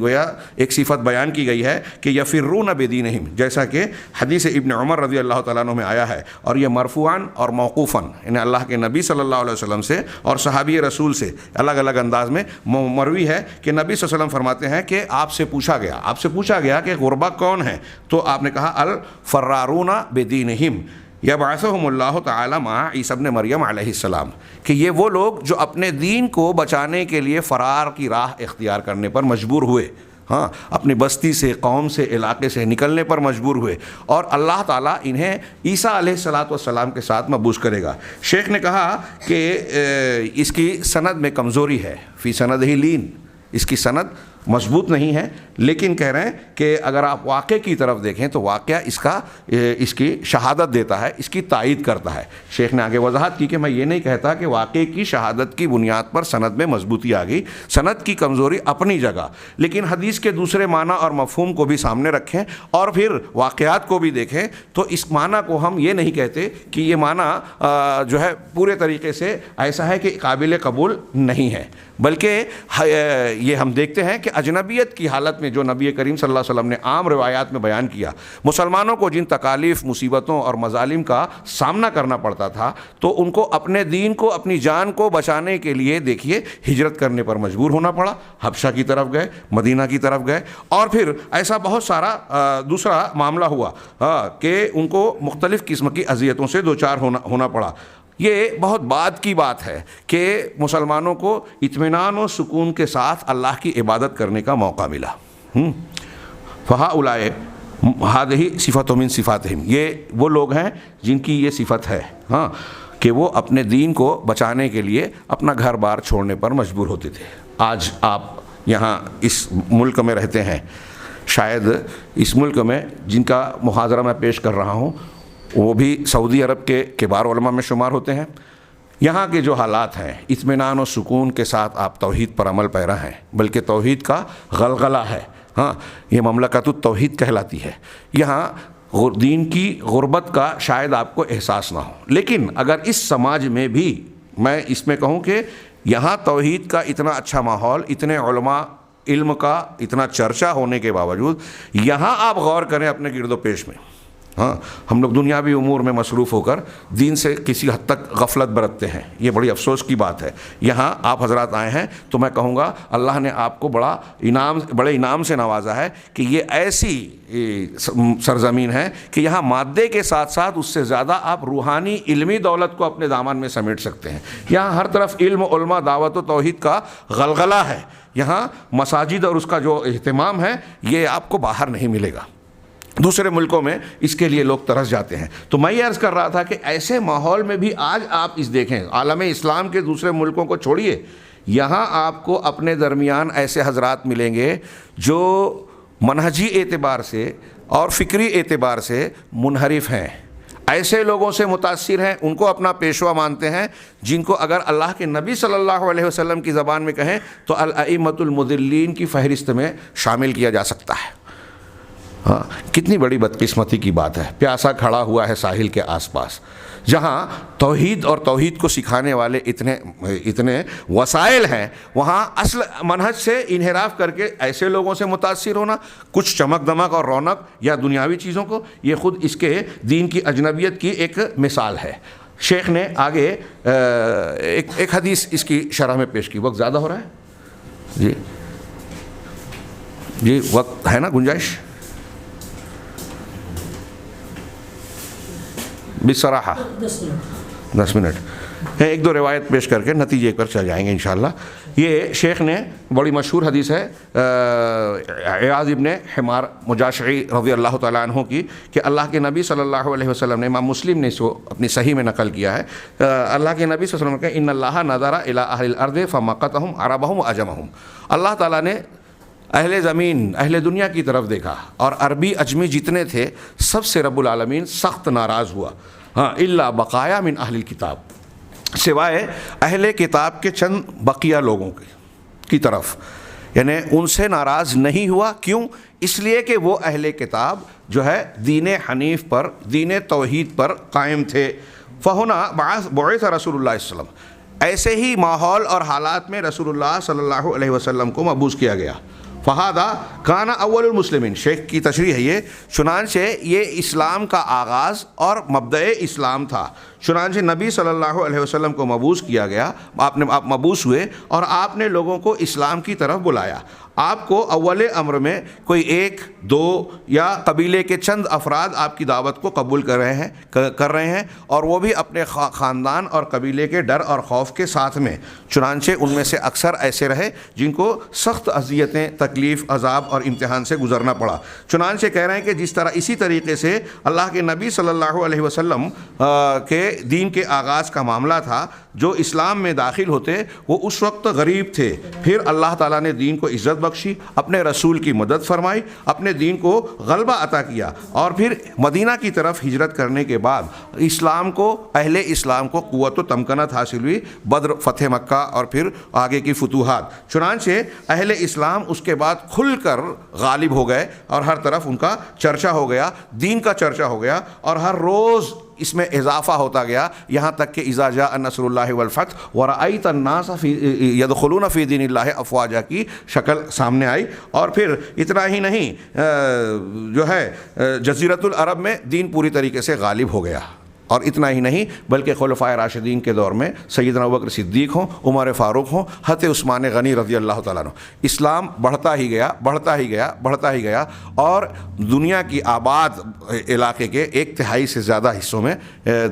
گویا ایک صفت بیان کی گئی ہے کہ یفرون بدینہم, جیسا کہ حدیث ابن عمر رضی اللہ تعالیٰ عنہ میں آیا ہے, اور یہ مرفوعاً اور موقوفاً, یعنی اللہ کے نبی صلی اللہ علیہ وسلم سے اور صحابی رسول سے الگ الگ انداز میں مروی ہے کہ نبی صلی اللہ علیہ وسلم فرماتے ہیں کہ آپ سے پوچھا گیا کہ غربا کون ہیں, تو آپ نے کہا الفرارون بدینہم یبعثہم اللہ تعالی مع عیسی ابن مریم علیہ السلام, کہ یہ وہ لوگ جو اپنے دین کو بچانے کے لیے فرار کی راہ اختیار کرنے پر مجبور ہوئے, ہاں, اپنی بستی سے, قوم سے, علاقے سے نکلنے پر مجبور ہوئے, اور اللہ تعالیٰ انہیں عیسیٰ علیہ الصلاۃ والسلام کے ساتھ مبعوث کرے گا. شیخ نے کہا کہ اس کی سند میں کمزوری ہے, فی سند ہی لین, اس کی سند مضبوط نہیں ہے, لیکن کہہ رہے ہیں کہ اگر آپ واقعے کی طرف دیکھیں تو واقعہ اس کی شہادت دیتا ہے, اس کی تائید کرتا ہے. شیخ نے آگے وضاحت کی کہ میں یہ نہیں کہتا کہ واقعے کی شہادت کی بنیاد پر سند میں مضبوطی آ گئی, سند کی کمزوری اپنی جگہ, لیکن حدیث کے دوسرے معنی اور مفہوم کو بھی سامنے رکھیں اور پھر واقعات کو بھی دیکھیں, تو اس معنی کو ہم یہ نہیں کہتے کہ یہ معنی جو ہے پورے طریقے سے ایسا ہے کہ قابل قبول نہیں ہے, بلکہ یہ ہم دیکھتے ہیں کہ اجنبیت کی حالت میں جو نبی کریم صلی اللہ علیہ وسلم نے عام روایات میں بیان کیا, مسلمانوں کو جن تکالیف, مصیبتوں اور مظالم کا سامنا کرنا پڑتا تھا, تو ان کو اپنے دین کو, اپنی جان کو بچانے کے لیے دیکھیے ہجرت کرنے پر مجبور ہونا پڑا, حبشہ کی طرف گئے, مدینہ کی طرف گئے, اور پھر ایسا بہت سارا دوسرا معاملہ ہوا کہ ان کو مختلف قسم کی اذیتوں سے دوچار ہونا پڑا. یہ بہت بعد کی بات ہے کہ مسلمانوں کو اطمینان و سکون کے ساتھ اللہ کی عبادت کرنے کا موقع ملا۔ فہؤلاء ہذہ صفۃ من صفاتہم، یہ وہ لوگ ہیں جن کی یہ صفت ہے کہ وہ اپنے دین کو بچانے کے لیے اپنا گھر بار چھوڑنے پر مجبور ہوتے تھے۔ آج آپ یہاں اس ملک میں رہتے ہیں، شاید اس ملک میں جن کا محاضرہ میں پیش کر رہا ہوں وہ بھی سعودی عرب کے کبار علماء میں شمار ہوتے ہیں۔ یہاں کے جو حالات ہیں، اطمینان و سکون کے ساتھ آپ توحید پر عمل پیرا ہیں، بلکہ توحید کا غلغلہ ہے۔ یہ مملکت التوحید کہلاتی ہے۔ یہاں دین کی غربت کا شاید آپ کو احساس نہ ہو، لیکن اگر اس سماج میں بھی میں اس میں کہوں کہ یہاں توحید کا اتنا اچھا ماحول، اتنے علماء، علم کا اتنا چرچا ہونے کے باوجود یہاں آپ غور کریں اپنے گرد و پیش میں، ہم لوگ دنیاوی امور میں مصروف ہو کر دین سے کسی حد تک غفلت برتتے ہیں۔ یہ بڑی افسوس کی بات ہے۔ یہاں آپ حضرات آئے ہیں تو میں کہوں گا اللہ نے آپ کو بڑے انعام سے نوازا ہے کہ یہ ایسی سرزمین ہے کہ یہاں مادے کے ساتھ ساتھ اس سے زیادہ آپ روحانی علمی دولت کو اپنے دامن میں سمیٹ سکتے ہیں۔ یہاں ہر طرف علم، علماء، دعوت و توحید کا غلغلہ ہے۔ یہاں مساجد اور اس کا جو اہتمام ہے یہ آپ کو باہر نہیں ملے گا۔ دوسرے ملکوں میں اس کے لیے لوگ ترس جاتے ہیں۔ تو میں یہ عرض کر رہا تھا کہ ایسے ماحول میں بھی آج آپ اس دیکھیں، عالم اسلام کے دوسرے ملکوں کو چھوڑیے، یہاں آپ کو اپنے درمیان ایسے حضرات ملیں گے جو منہجی اعتبار سے اور فکری اعتبار سے منحرف ہیں، ایسے لوگوں سے متاثر ہیں، ان کو اپنا پیشوا مانتے ہیں، جن کو اگر اللہ کے نبی صلی اللہ علیہ وسلم کی زبان میں کہیں تو الائمۃ المضلین کی فہرست میں شامل کیا جا سکتا ہے۔ کتنی بڑی بدقسمتی کی بات ہے، پیاسا کھڑا ہوا ہے ساحل کے آس پاس، جہاں توحید اور توحید کو سکھانے والے اتنے وسائل ہیں، وہاں اصل منہج سے انحراف کر کے ایسے لوگوں سے متاثر ہونا، کچھ چمک دمک اور رونق یا دنیاوی چیزوں کو، یہ خود اس کے دین کی اجنبیت کی ایک مثال ہے۔ شیخ نے آگے ایک حدیث اس کی شرح میں پیش کی۔ وقت زیادہ ہو رہا ہے جی وقت ہے نا، گنجائش؟ بصراحہ 10 منٹ ایک دو روایت پیش کر کے نتیجے پر چل جائیں گے انشاءاللہ۔ یہ شیخ نے بڑی مشہور حدیث ہے عیاض ابن حمار مجاشعی رضی اللہ تعالیٰ عنہ کی کہ اللہ کے نبی صلی اللہ علیہ وسلم نے، امام مسلم نے اس کو اپنی صحیح میں نقل کیا ہے، اللہ کے نبی صلی اللہ علیہ وسلم نے کہا ان اللہ نظر الی اہل الارض فمقتہم عربہم واجمہم، اللہ تعالیٰ نے اہل زمین، اہل دنیا کی طرف دیکھا اور عربی اجمی جتنے تھے سب سے رب العالمین سخت ناراض ہوا، الا بقایا من اہل الکتاب، سوائے اہل کتاب کے چند بقیہ لوگوں کی طرف، یعنی ان سے ناراض نہیں ہوا۔ کیوں؟ اس لیے کہ وہ اہل کتاب جو ہے دین حنیف پر، دین توحید پر قائم تھے۔ فہنا بعث رسول اللہ صلی اللہ علیہ وسلم، ایسے ہی ماحول اور حالات میں رسول اللہ صلی اللہ علیہ وسلم کو مبعوث کیا گیا۔ فہذا کان اول المسلمین، شیخ کی تشریح ہے یہ، چنانچہ یہ اسلام کا آغاز اور مبدأ اسلام تھا۔ چنانچہ نبی صلی اللہ علیہ وسلم کو مبعوث کیا گیا، آپ مبعوث ہوئے اور آپ نے لوگوں کو اسلام کی طرف بلایا۔ آپ کو اول امر میں کوئی ایک دو یا قبیلے کے چند افراد آپ کی دعوت کو قبول کر رہے ہیں اور وہ بھی اپنے خاندان اور قبیلے کے ڈر اور خوف کے ساتھ میں۔ چنانچہ ان میں سے اکثر ایسے رہے جن کو سخت اذیتیں، تکلیف، عذاب اور امتحان سے گزرنا پڑا۔ چنانچہ کہہ رہے ہیں کہ جس طرح اسی طریقے سے اللہ کے نبی صلی اللہ علیہ وسلم کے دین کے آغاز کا معاملہ تھا، جو اسلام میں داخل ہوتے وہ اس وقت غریب تھے، پھر اللہ تعالیٰ نے دین کو عزت بخشی، اپنے رسول کی مدد فرمائی، اپنے دین کو غلبہ عطا کیا، اور پھر مدینہ کی طرف ہجرت کرنے کے بعد اہل اسلام کو قوت و تمکنت حاصل ہوئی، بدر، فتح مکہ اور پھر آگے کی فتوحات۔ چنانچہ اہل اسلام اس کے بعد کھل کر غالب ہو گئے اور ہر طرف ان کا چرچا ہو گیا، دین کا چرچا ہو گیا، اور ہر روز اس میں اضافہ ہوتا گیا، یہاں تک کہ اذا جاء نصر اللہ والفتح ورأیت الناس یدخلون فی دین اللہ افواجا کی شکل سامنے آئی۔ اور پھر اتنا ہی نہیں، جو ہے جزیرۃ العرب میں دین پوری طریقے سے غالب ہو گیا۔ اور اتنا ہی نہیں بلکہ خلفائے راشدین کے دور میں سیدنا ابوبکر صدیق ہوں، عمر فاروق ہوں، حضرت عثمان غنی رضی اللہ تعالیٰ عنہ، اسلام بڑھتا ہی گیا، بڑھتا ہی گیا، بڑھتا ہی گیا، اور دنیا کی آباد علاقے کے 1/3 سے زیادہ حصوں میں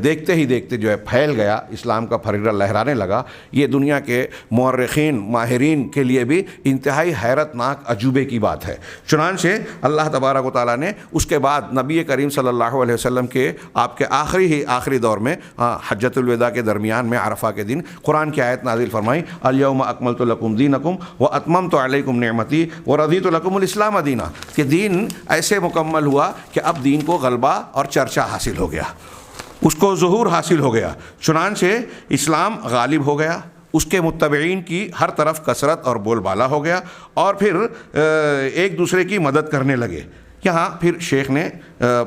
دیکھتے ہی دیکھتے جو ہے پھیل گیا، اسلام کا پھریرہ لہرانے لگا۔ یہ دنیا کے مورخین ماہرین کے لیے بھی انتہائی حیرت ناک عجوبے کی بات ہے۔ چنانچہ اللہ تبارک و تعالیٰ نے اس کے بعد نبی کریم صلی اللہ علیہ وسلم کے آپ کے آخری دور میں حجۃ الوداع کے درمیان میں عرفہ کے دن قرآن کی آیت نازل فرمائی، الیوم اکملت لکم دینکم واتممت علیکم نعمتی ورضیت لکم الاسلام دینا، کہ دین ایسے مکمل ہوا کہ اب دین کو غلبہ اور چرچا حاصل ہو گیا، اس کو ظہور حاصل ہو گیا، چنانچہ اسلام غالب ہو گیا، اس کے متبعین کی ہر طرف کثرت اور بول بالا ہو گیا، اور پھر ایک دوسرے کی مدد کرنے لگے۔ یہاں پھر شیخ نے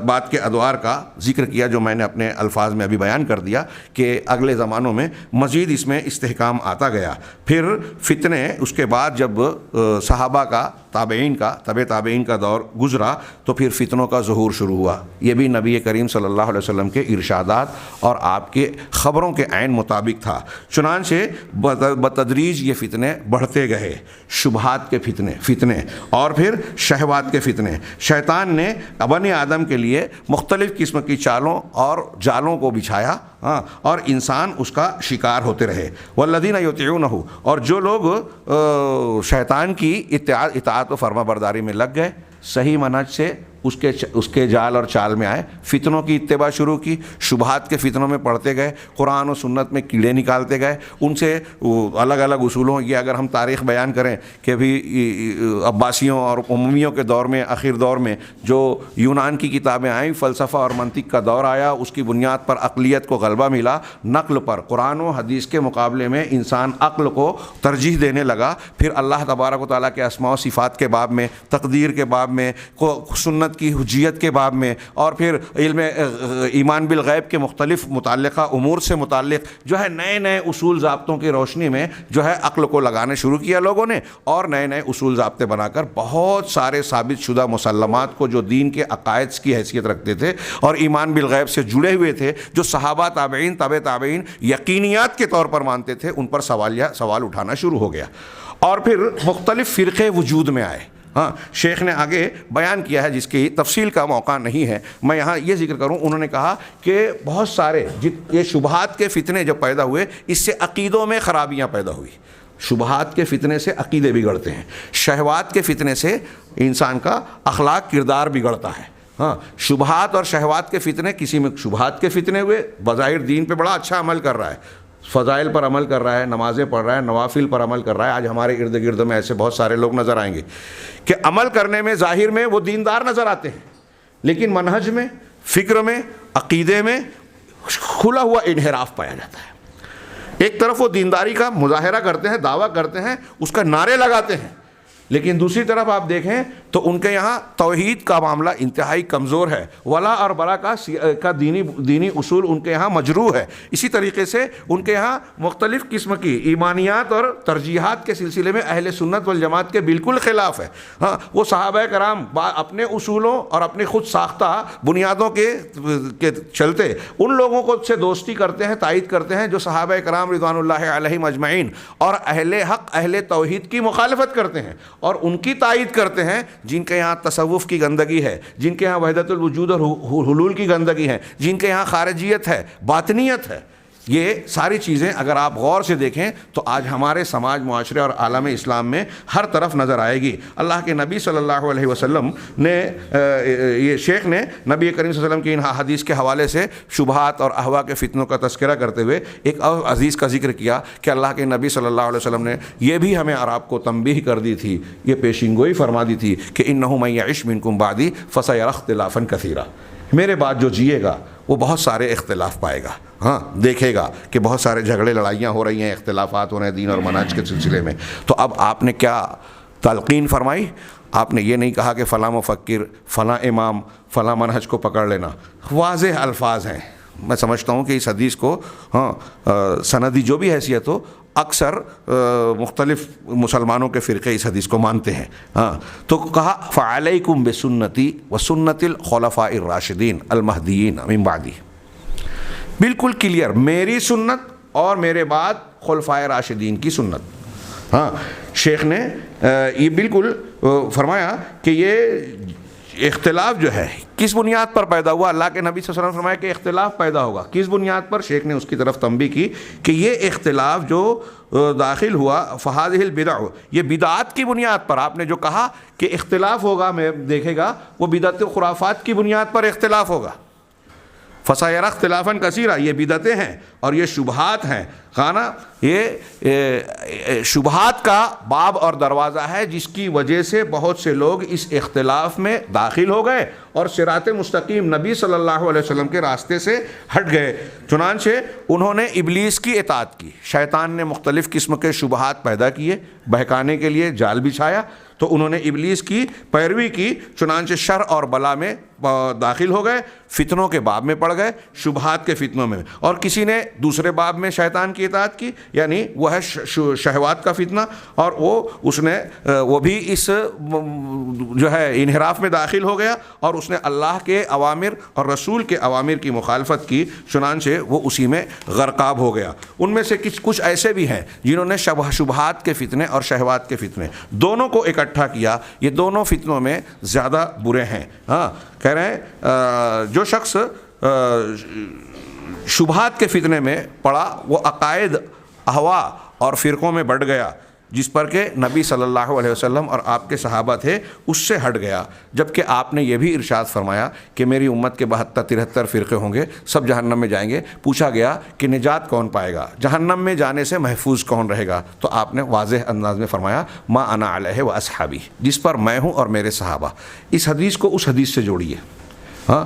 بات کے ادوار کا ذکر کیا جو میں نے اپنے الفاظ میں ابھی بیان کر دیا، کہ اگلے زمانوں میں مزید اس میں استحکام آتا گیا۔ پھر فتنے اس کے بعد جب صحابہ کا تابعین کا دور گزرا تو پھر فتنوں کا ظہور شروع ہوا۔ یہ بھی نبی کریم صلی اللہ علیہ وسلم کے ارشادات اور آپ کے خبروں کے عین مطابق تھا۔ چنانچہ بتدریج یہ فتنے بڑھتے گئے، شبہات کے فتنے اور پھر شہوات کے فتنے۔ شیطان نے بنی آدم کے لیے مختلف قسم کی چالوں اور جالوں کو بچھایا، اور انسان اس کا شکار ہوتے رہے۔ والذین یطیعونہ، اور جو لوگ شیطان کی اطاعت و فرما برداری میں لگ گئے، صحیح منہج سے اس کے جال اور چال میں آئے، فتنوں کی اتباع شروع کی، شبہات کے فتنوں میں پڑھتے گئے، قرآن و سنت میں کیڑے نکالتے گئے، ان سے الگ الگ اصولوں، یہ اگر ہم تاریخ بیان کریں کہ بھی عباسیوں اور امویوں کے دور میں، آخر دور میں جو یونان کی کتابیں آئیں، فلسفہ اور منطق کا دور آیا، اس کی بنیاد پر عقلیت کو غلبہ ملا، نقل پر قرآن و حدیث کے مقابلے میں انسان عقل کو ترجیح دینے لگا۔ پھر اللہ تبارک و تعالیٰ کے اسماء و صفات کے باب میں، تقدیر کے باب میں، سنت کی حجیت کے باب میں، اور پھر علم ایمان بالغیب کے مختلف متعلقہ امور سے متعلق جو ہے نئے اصول ضابطوں کی روشنی میں جو ہے عقل کو لگانے شروع کیا لوگوں نے، اور نئے اصول ضابطے بنا کر بہت سارے ثابت شدہ مسلمات کو جو دین کے عقائد کی حیثیت رکھتے تھے اور ایمان بالغیب سے جڑے ہوئے تھے، جو صحابہ تابعین تابعین یقینیات کے طور پر مانتے تھے، ان پر سوال اٹھانا شروع ہو گیا، اور پھر مختلف فرقے وجود میں آئے۔ شیخ نے آگے بیان کیا ہے جس کی تفصیل کا موقع نہیں ہے، میں یہاں یہ ذکر کروں، انہوں نے کہا کہ بہت سارے یہ شبہات کے فتنے جب پیدا ہوئے، اس سے عقیدوں میں خرابیاں پیدا ہوئی۔ شبہات کے فتنے سے عقیدے بگڑتے ہیں، شہوات کے فتنے سے انسان کا اخلاق کردار بگڑتا ہے۔ شبہات اور شہوات کے فتنے، کسی میں شبہات کے فتنے ہوئے، بظاہر دین پہ بڑا اچھا عمل کر رہا ہے، فضائل پر عمل کر رہا ہے، نمازیں پڑھ رہا ہے، نوافل پر عمل کر رہا ہے۔ آج ہمارے ارد گرد میں ایسے بہت سارے لوگ نظر آئیں گے کہ عمل کرنے میں ظاہر میں وہ دیندار نظر آتے ہیں، لیکن منہج میں، فکر میں، عقیدے میں کھلا ہوا انحراف پایا جاتا ہے۔ ایک طرف وہ دینداری کا مظاہرہ کرتے ہیں، دعویٰ کرتے ہیں، اس کا نعرے لگاتے ہیں، لیکن دوسری طرف آپ دیکھیں تو ان کے یہاں توحید کا معاملہ انتہائی کمزور ہے، ولا اور برا کا دینی اصول ان کے یہاں مجروح ہے۔ اسی طریقے سے ان کے یہاں مختلف قسم کی ایمانیات اور ترجیحات کے سلسلے میں اہل سنت والجماعت کے بالکل خلاف ہے۔ وہ صحابہ کرام اپنے اصولوں اور اپنی خود ساختہ بنیادوں کے چلتے ان لوگوں کو سے دوستی کرتے ہیں، تائید کرتے ہیں جو صحابہ کرام رضوان اللہ علیہم اجمعین اور اہل حق، اہل توحید کی مخالفت کرتے ہیں، اور ان کی تائید کرتے ہیں جن کے یہاں تصوف کی گندگی ہے، جن کے یہاں وحدت الوجود اور حلول کی گندگی ہے، جن کے یہاں خارجیت ہے، باطنیت ہے۔ یہ ساری چیزیں اگر آپ غور سے دیکھیں تو آج ہمارے سماج، معاشرے اور عالم اسلام میں ہر طرف نظر آئے گی۔ اللہ کے نبی صلی اللہ علیہ وسلم نے یہ شیخ نے نبی کریم صلی اللہ علیہ وسلم کی ان حدیث کے حوالے سے شبہات اور اہوا کے فتنوں کا تذکرہ کرتے ہوئے ایک اور عزیز کا ذکر کیا کہ اللہ کے نبی صلی اللہ علیہ وسلم نے یہ بھی ہمیں اور آپ کو تنبیہ کر دی تھی، یہ پیشین گوئی فرما دی تھی کہ انہ من یعش منکم بعدی فسیری اختلافا کثیرا، میرے بعد جو جیے گا وہ بہت سارے اختلاف پائے گا، دیکھے گا کہ بہت سارے جھگڑے لڑائیاں ہو رہی ہیں، اختلافات ہو رہے ہیں دین اور منہج کے سلسلے میں۔ تو اب آپ نے کیا تلقین فرمائی؟ آپ نے یہ نہیں کہا کہ فلاں مفکر، فلاں امام، فلاں منہج کو پکڑ لینا، واضح الفاظ ہیں۔ میں سمجھتا ہوں کہ اس حدیث کو سندی جو بھی حیثیت ہو، اکثر مختلف مسلمانوں کے فرقے اس حدیث کو مانتے ہیں۔ تو کہا فعلیکم بسنتی وسنت الخلفاء الراشدین المہدیین من بعدی، بالکل کلیئر، میری سنت اور میرے بعد خلفائے راشدین کی سنت۔ ہاں شیخ نے یہ بالکل فرمایا کہ یہ اختلاف جو ہے کس بنیاد پر پیدا ہوا؟ اللہ کے نبی صلی اللہ علیہ وسلم نے فرمایا کہ اختلاف پیدا ہوگا، کس بنیاد پر؟ شیخ نے اس کی طرف تنبیہ کی کہ یہ اختلاف جو داخل ہوا فہذہ البدع، یہ بدعات کی بنیاد پر، آپ نے جو کہا کہ اختلاف ہوگا میں دیکھے گا، وہ بدعت و خرافات کی بنیاد پر اختلاف ہوگا۔ فَسَيَرَى اخْتِلَافًا كَثِيرًا، یہ بدعتیں ہیں اور یہ شبہات ہیں، خانہ یہ شبہات کا باب اور دروازہ ہے، جس کی وجہ سے بہت سے لوگ اس اختلاف میں داخل ہو گئے اور صراط مستقیم نبی صلی اللہ علیہ وسلم کے راستے سے ہٹ گئے۔ چنانچہ انہوں نے ابلیس کی اطاعت کی، شیطان نے مختلف قسم کے شبہات پیدا کیے، بہکانے کے لیے جال بچھایا، تو انہوں نے ابلیس کی پیروی کی، چنانچہ شر اور بلا میں داخل ہو گئے، فتنوں کے باب میں پڑ گئے، شبہات کے فتنوں میں۔ اور کسی نے دوسرے باب میں شیطان کی اطاعت کی، یعنی وہ ہے شہوات کا فتنہ، اور وہ بھی اس جو ہے انحراف میں داخل ہو گیا، اور اس نے اللہ کے اوامر اور رسول کے اوامر کی مخالفت کی، چنانچہ وہ اسی میں غرقاب ہو گیا۔ ان میں سے کچھ ایسے بھی ہیں جنہوں نے شبہات کے فتنے اور شہوات کے فتنے دونوں کو اکٹھا کیا، یہ دونوں فتنوں میں زیادہ برے ہیں۔ ہاں کہہ رہے ہیں جو شخص شبہات کے فتنے میں پڑا وہ عقائد، احوا اور فرقوں میں بڑھ گیا، جس پر کہ نبی صلی اللہ علیہ وسلم اور آپ کے صحابہ تھے اس سے ہٹ گیا، جبکہ آپ نے یہ بھی ارشاد فرمایا کہ میری امت کے 72-73 فرقے ہوں گے، سب جہنم میں جائیں گے۔ پوچھا گیا کہ نجات کون پائے گا، جہنم میں جانے سے محفوظ کون رہے گا؟ تو آپ نے واضح انداز میں فرمایا ما انا علیہ و اصحابی، جس پر میں ہوں اور میرے صحابہ۔ اس حدیث کو اس حدیث سے جوڑیے، ہاں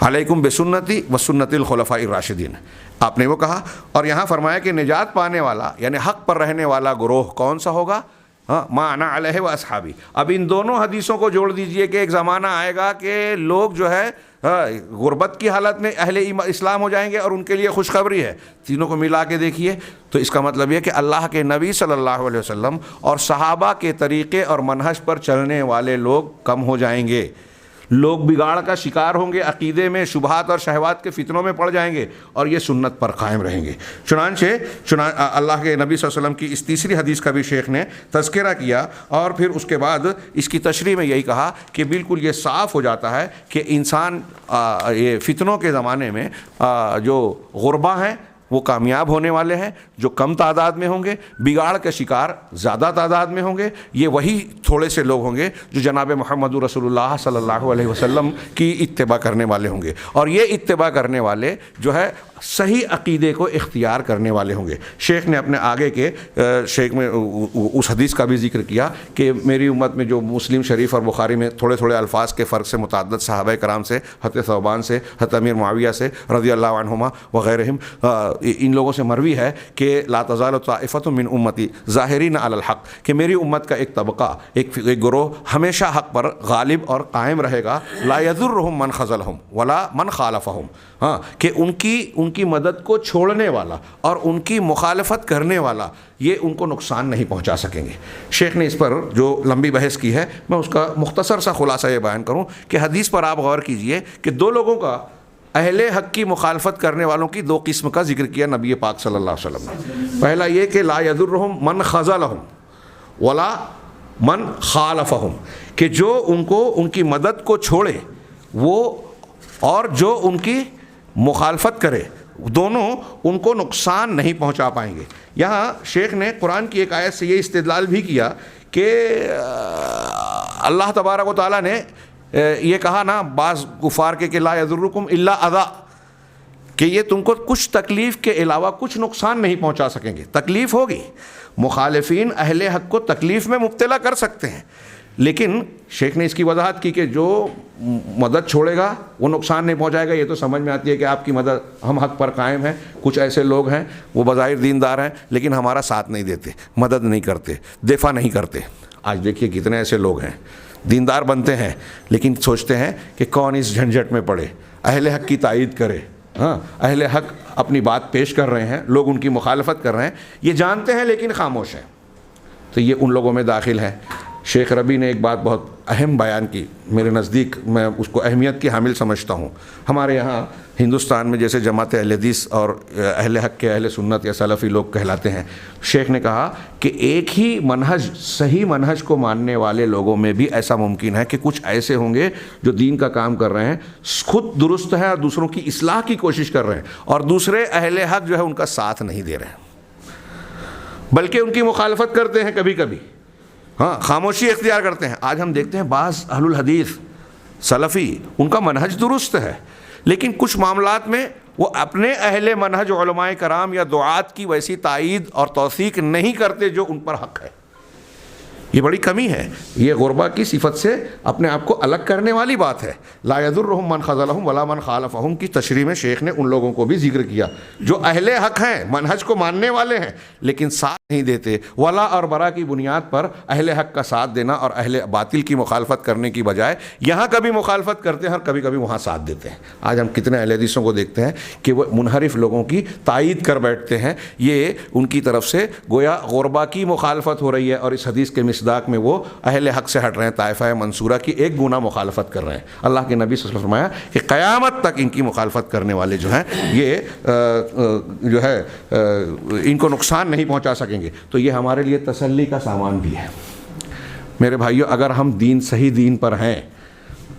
علیکم بسنتی و سنت الخلفاء الراشدین، آپ نے وہ کہا۔ اور یہاں فرمایا کہ نجات پانے والا یعنی حق پر رہنے والا گروہ کون سا ہوگا؟ ہاں ما انا علیہ و اصحابی۔ اب ان دونوں حدیثوں کو جوڑ دیجئے کہ ایک زمانہ آئے گا کہ لوگ جو ہے غربت کی حالت میں اہل اسلام ہو جائیں گے اور ان کے لیے خوشخبری ہے، تینوں کو ملا کے دیکھیے تو اس کا مطلب یہ کہ اللہ کے نبی صلی اللہ علیہ وسلم اور صحابہ کے طریقے اور منہج پر چلنے والے لوگ کم ہو جائیں گے، لوگ بگاڑ کا شکار ہوں گے، عقیدے میں شبہات اور شہوات کے فتنوں میں پڑ جائیں گے اور یہ سنت پر قائم رہیں گے۔ چنانچہ اللہ کے نبی صلی اللہ علیہ وسلم کی اس تیسری حدیث کا بھی شیخ نے تذکرہ کیا، اور پھر اس کے بعد اس کی تشریح میں یہی کہا کہ بالکل یہ صاف ہو جاتا ہے کہ انسان یہ فتنوں کے زمانے میں جو غربا ہیں وہ کامیاب ہونے والے ہیں، جو کم تعداد میں ہوں گے، بگاڑ کے شکار زیادہ تعداد میں ہوں گے، یہ وہی تھوڑے سے لوگ ہوں گے جو جناب محمد رسول اللہ صلی اللہ علیہ وسلم کی اتباع کرنے والے ہوں گے، اور یہ اتباع کرنے والے جو ہے صحیح عقیدے کو اختیار کرنے والے ہوں گے۔ شیخ نے اپنے آگے کے شیخ میں اس حدیث کا بھی ذکر کیا کہ میری امت میں جو مسلم شریف اور بخاری میں تھوڑے تھوڑے الفاظ کے فرق سے متعدد صحابہ کرام سے، حضرت ثوبان سے، حضرت امیر معاویہ سے رضی اللہ عنہما وغیرہم، ان لوگوں سے مروی ہے کہ لا تزال طائفۃ من امتی ظاہرین علی الحق، کہ میری امت کا ایک طبقہ، ایک گروہ ہمیشہ حق پر غالب اور قائم رہے گا، لا یضرهم من خذلهم ولا من خالفهم، ہاں کہ ان کی مدد کو چھوڑنے والا اور ان کی مخالفت کرنے والا یہ ان کو نقصان نہیں پہنچا سکیں گے۔ شیخ نے اس پر جو لمبی بحث کی ہے، میں اس کا مختصر سا خلاصہ یہ بیان کروں کہ حدیث پر آپ غور کیجئے کہ دو لوگوں کا، اہل حق کی مخالفت کرنے والوں کی دو قسم کا ذکر کیا نبی پاک صلی اللہ علیہ وسلم نے۔ پہلا یہ کہ لا یضرهم من خذلهم ولا من خالفهم، کہ جو ان کی مدد کو چھوڑے وہ اور جو ان کی مخالفت کرے، دونوں ان کو نقصان نہیں پہنچا پائیں گے۔ یہاں شیخ نے قرآن کی ایک آیت سے یہ استدلال بھی کیا کہ اللہ تبارک و تعالیٰ نے یہ کہا نا بعض کفار کے کہ لا یضرکم الا اذی، کہ یہ تم کو کچھ تکلیف کے علاوہ کچھ نقصان نہیں پہنچا سکیں گے۔ تکلیف ہوگی، مخالفین اہل حق کو تکلیف میں مبتلا کر سکتے ہیں، لیکن شیخ نے اس کی وضاحت کی کہ جو مدد چھوڑے گا وہ نقصان نہیں پہنچائے گا۔ یہ تو سمجھ میں آتی ہے کہ آپ کی مدد، ہم حق پر قائم ہیں، کچھ ایسے لوگ ہیں وہ بظاہر دیندار ہیں لیکن ہمارا ساتھ نہیں دیتے، مدد نہیں کرتے، دفاع نہیں کرتے۔ آج دیکھیے کتنے ایسے لوگ ہیں دیندار بنتے ہیں لیکن سوچتے ہیں کہ کون اس جھنجھٹ میں پڑے، اہل حق کی تائید کرے۔ ہاں اہل حق اپنی بات پیش کر رہے ہیں، لوگ ان کی مخالفت کر رہے ہیں، یہ جانتے ہیں لیکن خاموش ہیں، تو یہ ان لوگوں میں داخل ہے۔ شیخ ربی نے ایک بات بہت اہم بیان کی، میرے نزدیک میں اس کو اہمیت کی حامل سمجھتا ہوں۔ ہمارے یہاں ہندوستان میں جیسے جماعت اہل حدیث اور اہل حق کے اہل سنت یا سلفی لوگ کہلاتے ہیں، شیخ نے کہا کہ ایک ہی منہج، صحیح منہج کو ماننے والے لوگوں میں بھی ایسا ممکن ہے کہ کچھ ایسے ہوں گے جو دین کا کام کر رہے ہیں، خود درست ہیں اور دوسروں کی اصلاح کی کوشش کر رہے ہیں، اور دوسرے اہل حق جو ہے ان کا ساتھ نہیں دے رہے ہیں، بلکہ ان کی مخالفت کرتے ہیں کبھی کبھی، ہاں خاموشی اختیار کرتے ہیں۔ آج ہم دیکھتے ہیں بعض اہل الحدیث سلفی ان کا منہج درست ہے، لیکن کچھ معاملات میں وہ اپنے اہل منہج علماء کرام یا دعات کی ویسی تائید اور توثیق نہیں کرتے جو ان پر حق ہے۔ یہ بڑی کمی ہے، یہ غربا کی صفت سے اپنے آپ کو الگ کرنے والی بات ہے۔ لا یضرهم من خذلهم ولا من خالفهم کی تشریح میں شیخ نے ان لوگوں کو بھی ذکر کیا جو اہل حق ہیں، منہج کو ماننے والے ہیں، لیکن ساتھ نہیں دیتے۔ ولا اور برا کی بنیاد پر اہل حق کا ساتھ دینا اور اہل باطل کی مخالفت کرنے کی بجائے یہاں کبھی مخالفت کرتے ہیں اور کبھی کبھی وہاں ساتھ دیتے ہیں۔ آج ہم کتنے اہل حدیثوں کو دیکھتے ہیں کہ وہ منحرف لوگوں کی تائید کر بیٹھتے ہیں، یہ ان کی طرف سے گویا غربا کی مخالفت ہو رہی ہے، اور اس حدیث کے مصداق میں وہ اہل حق سے ہٹ رہے ہیں، طائفہ منصورہ کی ایک گنا مخالفت کر رہے ہیں۔ اللہ کے نبی صلی اللہ علیہ وسلم نے فرمایا کہ قیامت تک ان کی مخالفت کرنے والے جو ہیں یہ جو ہے ان کو نقصان نہیں پہنچا سکیں گے۔ تو یہ ہمارے لیے تسلی کا سامان بھی ہے۔ میرے بھائیو، اگر ہم صحیح دین پر ہیں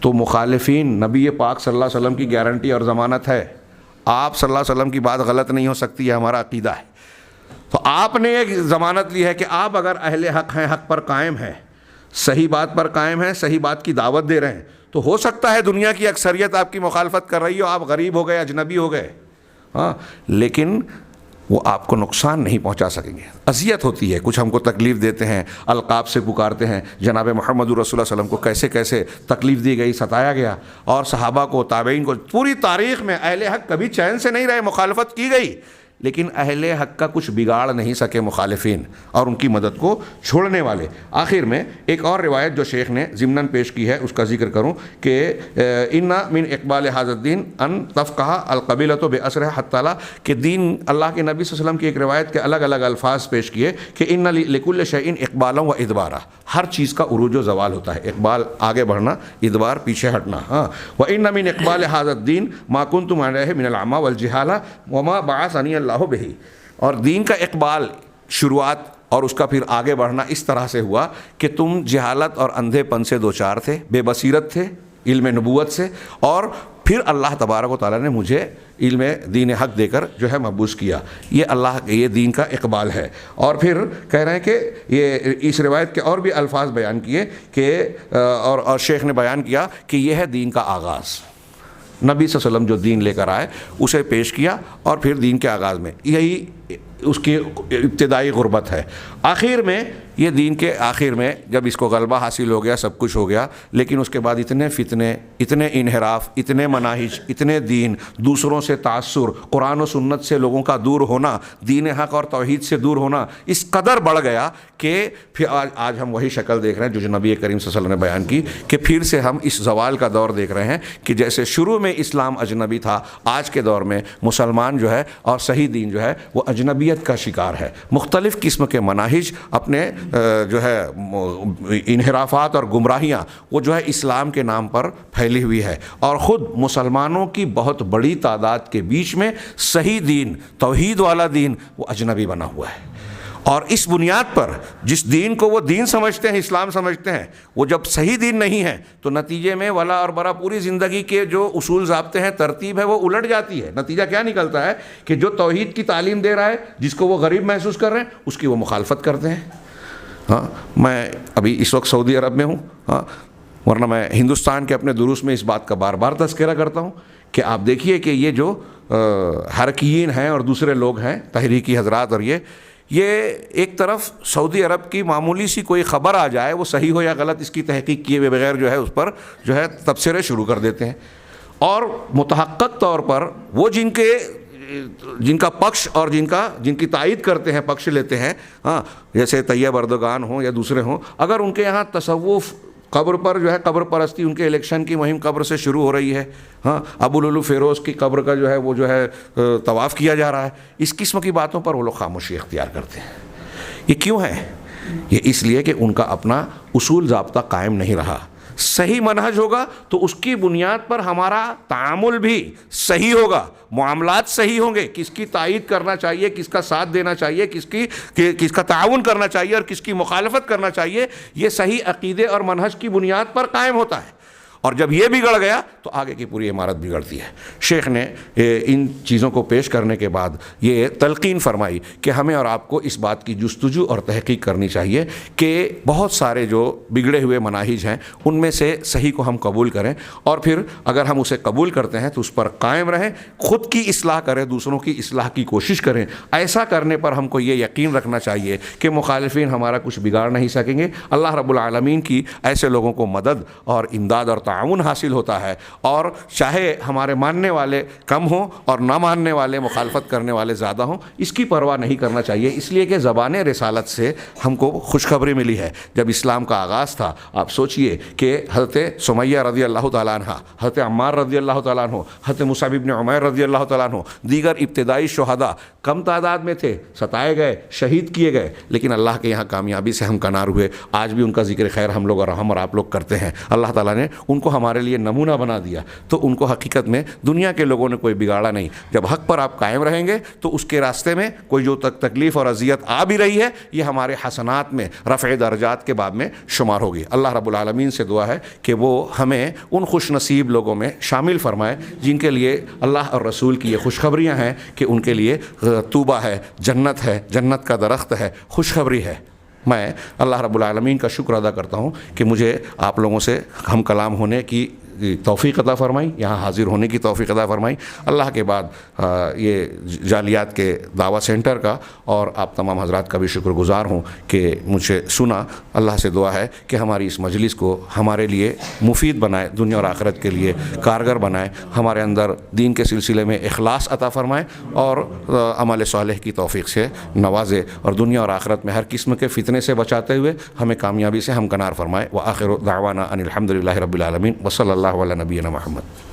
تو مخالفین، نبی پاک صلی اللہ علیہ وسلم کی گارنٹی اور ضمانت ہے، آپ صلی اللہ علیہ وسلم کی بات غلط نہیں ہو سکتی، یہ ہمارا عقیدہ ہے۔ تو آپ نے ایک ضمانت لی ہے کہ آپ اگر اہل حق ہیں، حق پر قائم ہیں، صحیح بات پر قائم ہیں، صحیح بات کی دعوت دے رہے ہیں، تو ہو سکتا ہے دنیا کی اکثریت آپ کی مخالفت کر رہی ہو، آپ غریب ہو گئے، اجنبی ہو گئے، ہاں، لیکن وہ آپ کو نقصان نہیں پہنچا سکیں گے۔ اذیت ہوتی ہے، کچھ ہم کو تکلیف دیتے ہیں، القاب سے پکارتے ہیں، جناب محمد رسول اللہ صلی اللہ علیہ وسلم کو کیسے کیسے تکلیف دی گئی، ستایا گیا، اور صحابہ کو، تابعین کو، پوری تاریخ میں اہل حق کبھی چین سے نہیں رہے، مخالفت کی گئی، لیکن اہل حق کا کچھ بگاڑ نہیں سکے مخالفین اور ان کی مدد کو چھوڑنے والے۔ آخر میں ایک اور روایت جو شیخ نے ضمناً پیش کی ہے اس کا ذکر کروں کہ ان من اقبال ھذا الدین ان تفقہ القبیلۃ باسرہ حتی لا، کہ دین، اللہ کے نبی صلی اللہ علیہ وسلم کی ایک روایت کے الگ الگ الفاظ پیش کیے کہ ان لکل شیء اقبالا و ادبارا، ہر چیز کا عروج و زوال ہوتا ہے، اقبال آگے بڑھنا، ادبار پیچھے ہٹنا، ہاں۔ وان من اقبال ھذا الدین ما کنتم علیہ من العمی والجہالہ وما بعثنی اللہ بہ، اور دین کا اقبال، شروعات اور اس کا پھر آگے بڑھنا اس طرح سے ہوا کہ تم جہالت اور اندھے پن سے دوچار تھے، بے بصیرت تھے علم نبوت سے، اور پھر اللہ تبارک و تعالیٰ نے مجھے علم دین حق دے کر جو ہے مبعوث کیا۔ یہ اللہ، یہ دین کا اقبال ہے۔ اور پھر کہہ رہے ہیں کہ یہ اس روایت کے اور بھی الفاظ بیان کیے کہ اور شیخ نے بیان کیا کہ یہ ہے دین کا آغاز، نبی صلی اللہ علیہ وسلم جو دین لے کر آئے اسے پیش کیا، اور پھر دین کے آغاز میں یہی اس کی ابتدائی غربت ہے۔ آخر میں یہ دین کے آخر میں جب اس کو غلبہ حاصل ہو گیا، سب کچھ ہو گیا، لیکن اس کے بعد اتنے فتنے، اتنے انحراف، اتنے مناہج، اتنے دین، دوسروں سے تعصر، قرآن و سنت سے لوگوں کا دور ہونا، دین حق اور توحید سے دور ہونا اس قدر بڑھ گیا کہ پھر آج ہم وہی شکل دیکھ رہے ہیں جو نبی کریم صلی اللہ علیہ وسلم نے بیان کی، کہ پھر سے ہم اس زوال کا دور دیکھ رہے ہیں کہ جیسے شروع میں اسلام اجنبی تھا، آج کے دور میں مسلمان جو ہے اور صحیح دین جو ہے وہ اجنبیت کا شکار ہے۔ مختلف قسم کے مناہج، اپنے جو ہے انحرافات اور گمراہیاں، وہ جو ہے اسلام کے نام پر پھیلی ہوئی ہے، اور خود مسلمانوں کی بہت بڑی تعداد کے بیچ میں صحیح دین، توحید والا دین، وہ اجنبی بنا ہوا ہے۔ اور اس بنیاد پر جس دین کو وہ دین سمجھتے ہیں، اسلام سمجھتے ہیں، وہ جب صحیح دین نہیں ہے تو نتیجے میں ولا اور برا پوری زندگی کے جو اصول ضابطے ہیں، ترتیب ہے، وہ الٹ جاتی ہے۔ نتیجہ کیا نکلتا ہے کہ جو توحید کی تعلیم دے رہا ہے، جس کو وہ غریب محسوس کر رہے ہیں، اس کی وہ مخالفت کرتے ہیں۔ ہاں، میں ابھی اس وقت سعودی عرب میں ہوں، ہاں، ورنہ میں ہندوستان کے اپنے دروس میں اس بات کا بار بار تذکرہ کرتا ہوں کہ آپ دیکھیے کہ یہ جو حرکیین ہیں اور دوسرے لوگ ہیں، تحریکی حضرات، اور یہ ایک طرف سعودی عرب کی معمولی سی کوئی خبر آ جائے، وہ صحیح ہو یا غلط، اس کی تحقیق کیے بغیر جو ہے اس پر جو ہے تبصرے شروع کر دیتے ہیں، اور متحقق طور پر وہ جن کا پکش اور جن کی تائید کرتے ہیں، پکش لیتے ہیں، ہاں، جیسے طیب اردگان ہوں یا دوسرے ہوں، اگر ان کے یہاں تصوف، قبر پر جو ہے قبر پرستی، ان کے الیکشن کی مہم قبر سے شروع ہو رہی ہے، ہاں، ابو لولو فیروز کی قبر کا جو ہے وہ جو ہے طواف کیا جا رہا ہے، اس قسم کی باتوں پر وہ لوگ خاموشی اختیار کرتے ہیں۔ یہ کیوں ہے؟ یہ اس لیے کہ ان کا اپنا اصول ضابطہ قائم نہیں رہا. صحیح منہج ہوگا تو اس کی بنیاد پر ہمارا تعامل بھی صحیح ہوگا، معاملات صحیح ہوں گے، کس کی تائید کرنا چاہیے، کس کا ساتھ دینا چاہیے، کس کا تعاون کرنا چاہیے اور کس کی مخالفت کرنا چاہیے، یہ صحیح عقیدے اور منہج کی بنیاد پر قائم ہوتا ہے. اور جب یہ بگڑ گیا تو آگے کی پوری عمارت بگڑتی ہے. شیخ نے ان چیزوں کو پیش کرنے کے بعد یہ تلقین فرمائی کہ ہمیں اور آپ کو اس بات کی جستجو اور تحقیق کرنی چاہیے کہ بہت سارے جو بگڑے ہوئے مناہج ہیں ان میں سے صحیح کو ہم قبول کریں، اور پھر اگر ہم اسے قبول کرتے ہیں تو اس پر قائم رہیں، خود کی اصلاح کریں، دوسروں کی اصلاح کی کوشش کریں. ایسا کرنے پر ہم کو یہ یقین رکھنا چاہیے کہ مخالفین ہمارا کچھ بگاڑ نہیں سکیں گے. اللہ رب العالمین کی ایسے لوگوں کو مدد اور امداد اور تعاون حاصل ہوتا ہے، اور چاہے ہمارے ماننے والے کم ہوں اور نہ ماننے والے، مخالفت کرنے والے زیادہ ہوں، اس کی پرواہ نہیں کرنا چاہیے. اس لیے کہ زبان رسالت سے ہم کو خوشخبری ملی ہے. جب اسلام کا آغاز تھا، آپ سوچئے کہ حضرت سمیہ رضی اللہ تعالیٰ عنہ، حضرت عمار رضی اللہ تعالیٰ عنہ، حضرت مصعب بن عمیر رضی اللہ تعالیٰ عنہ، دیگر ابتدائی شہداء کم تعداد میں تھے، ستائے گئے، شہید کیے گئے، لیکن اللہ کے یہاں کامیابی سے ہمکنار ہوئے. آج بھی ان کا ذکر خیر ہم لوگ اور آپ لوگ کرتے ہیں. اللہ تعالیٰ نے ان کو ہمارے لیے نمونہ بنا دیا، تو ان کو حقیقت میں دنیا کے لوگوں نے کوئی بگاڑا نہیں. جب حق پر آپ قائم رہیں گے تو اس کے راستے میں کوئی جو تکلیف اور اذیت آ بھی رہی ہے، یہ ہمارے حسنات میں، رفع درجات کے باب میں شمار ہوگی. اللہ رب العالمین سے دعا ہے کہ وہ ہمیں ان خوش نصیب لوگوں میں شامل فرمائے جن کے لیے اللہ اور رسول کی یہ خوشخبریاں ہیں کہ ان کے لیے طوبہ ہے، جنت ہے، جنت کا درخت ہے، خوشخبری ہے. میں اللہ رب العالمین کا شکر ادا کرتا ہوں کہ مجھے آپ لوگوں سے ہم کلام ہونے کی توفیق عطا فرمائی، یہاں حاضر ہونے کی توفیق عطا فرمائی. اللہ کے بعد یہ جالیات کے دعویٰ سینٹر کا اور آپ تمام حضرات کا بھی شکر گزار ہوں کہ مجھے سنا. اللہ سے دعا ہے کہ ہماری اس مجلس کو ہمارے لیے مفید بنائے، دنیا اور آخرت کے لیے کارگر بنائے، ہمارے اندر دین کے سلسلے میں اخلاص عطا فرمائے اور عمل صالح کی توفیق سے نوازے، اور دنیا اور آخرت میں ہر قسم کے فتنے سے بچاتے ہوئے ہمیں کامیابی سے ہمکنار فرمائے. وآخر دعوانا ان الحمد للہ رب العالمین وصلی اللہ علی نبینا محمد.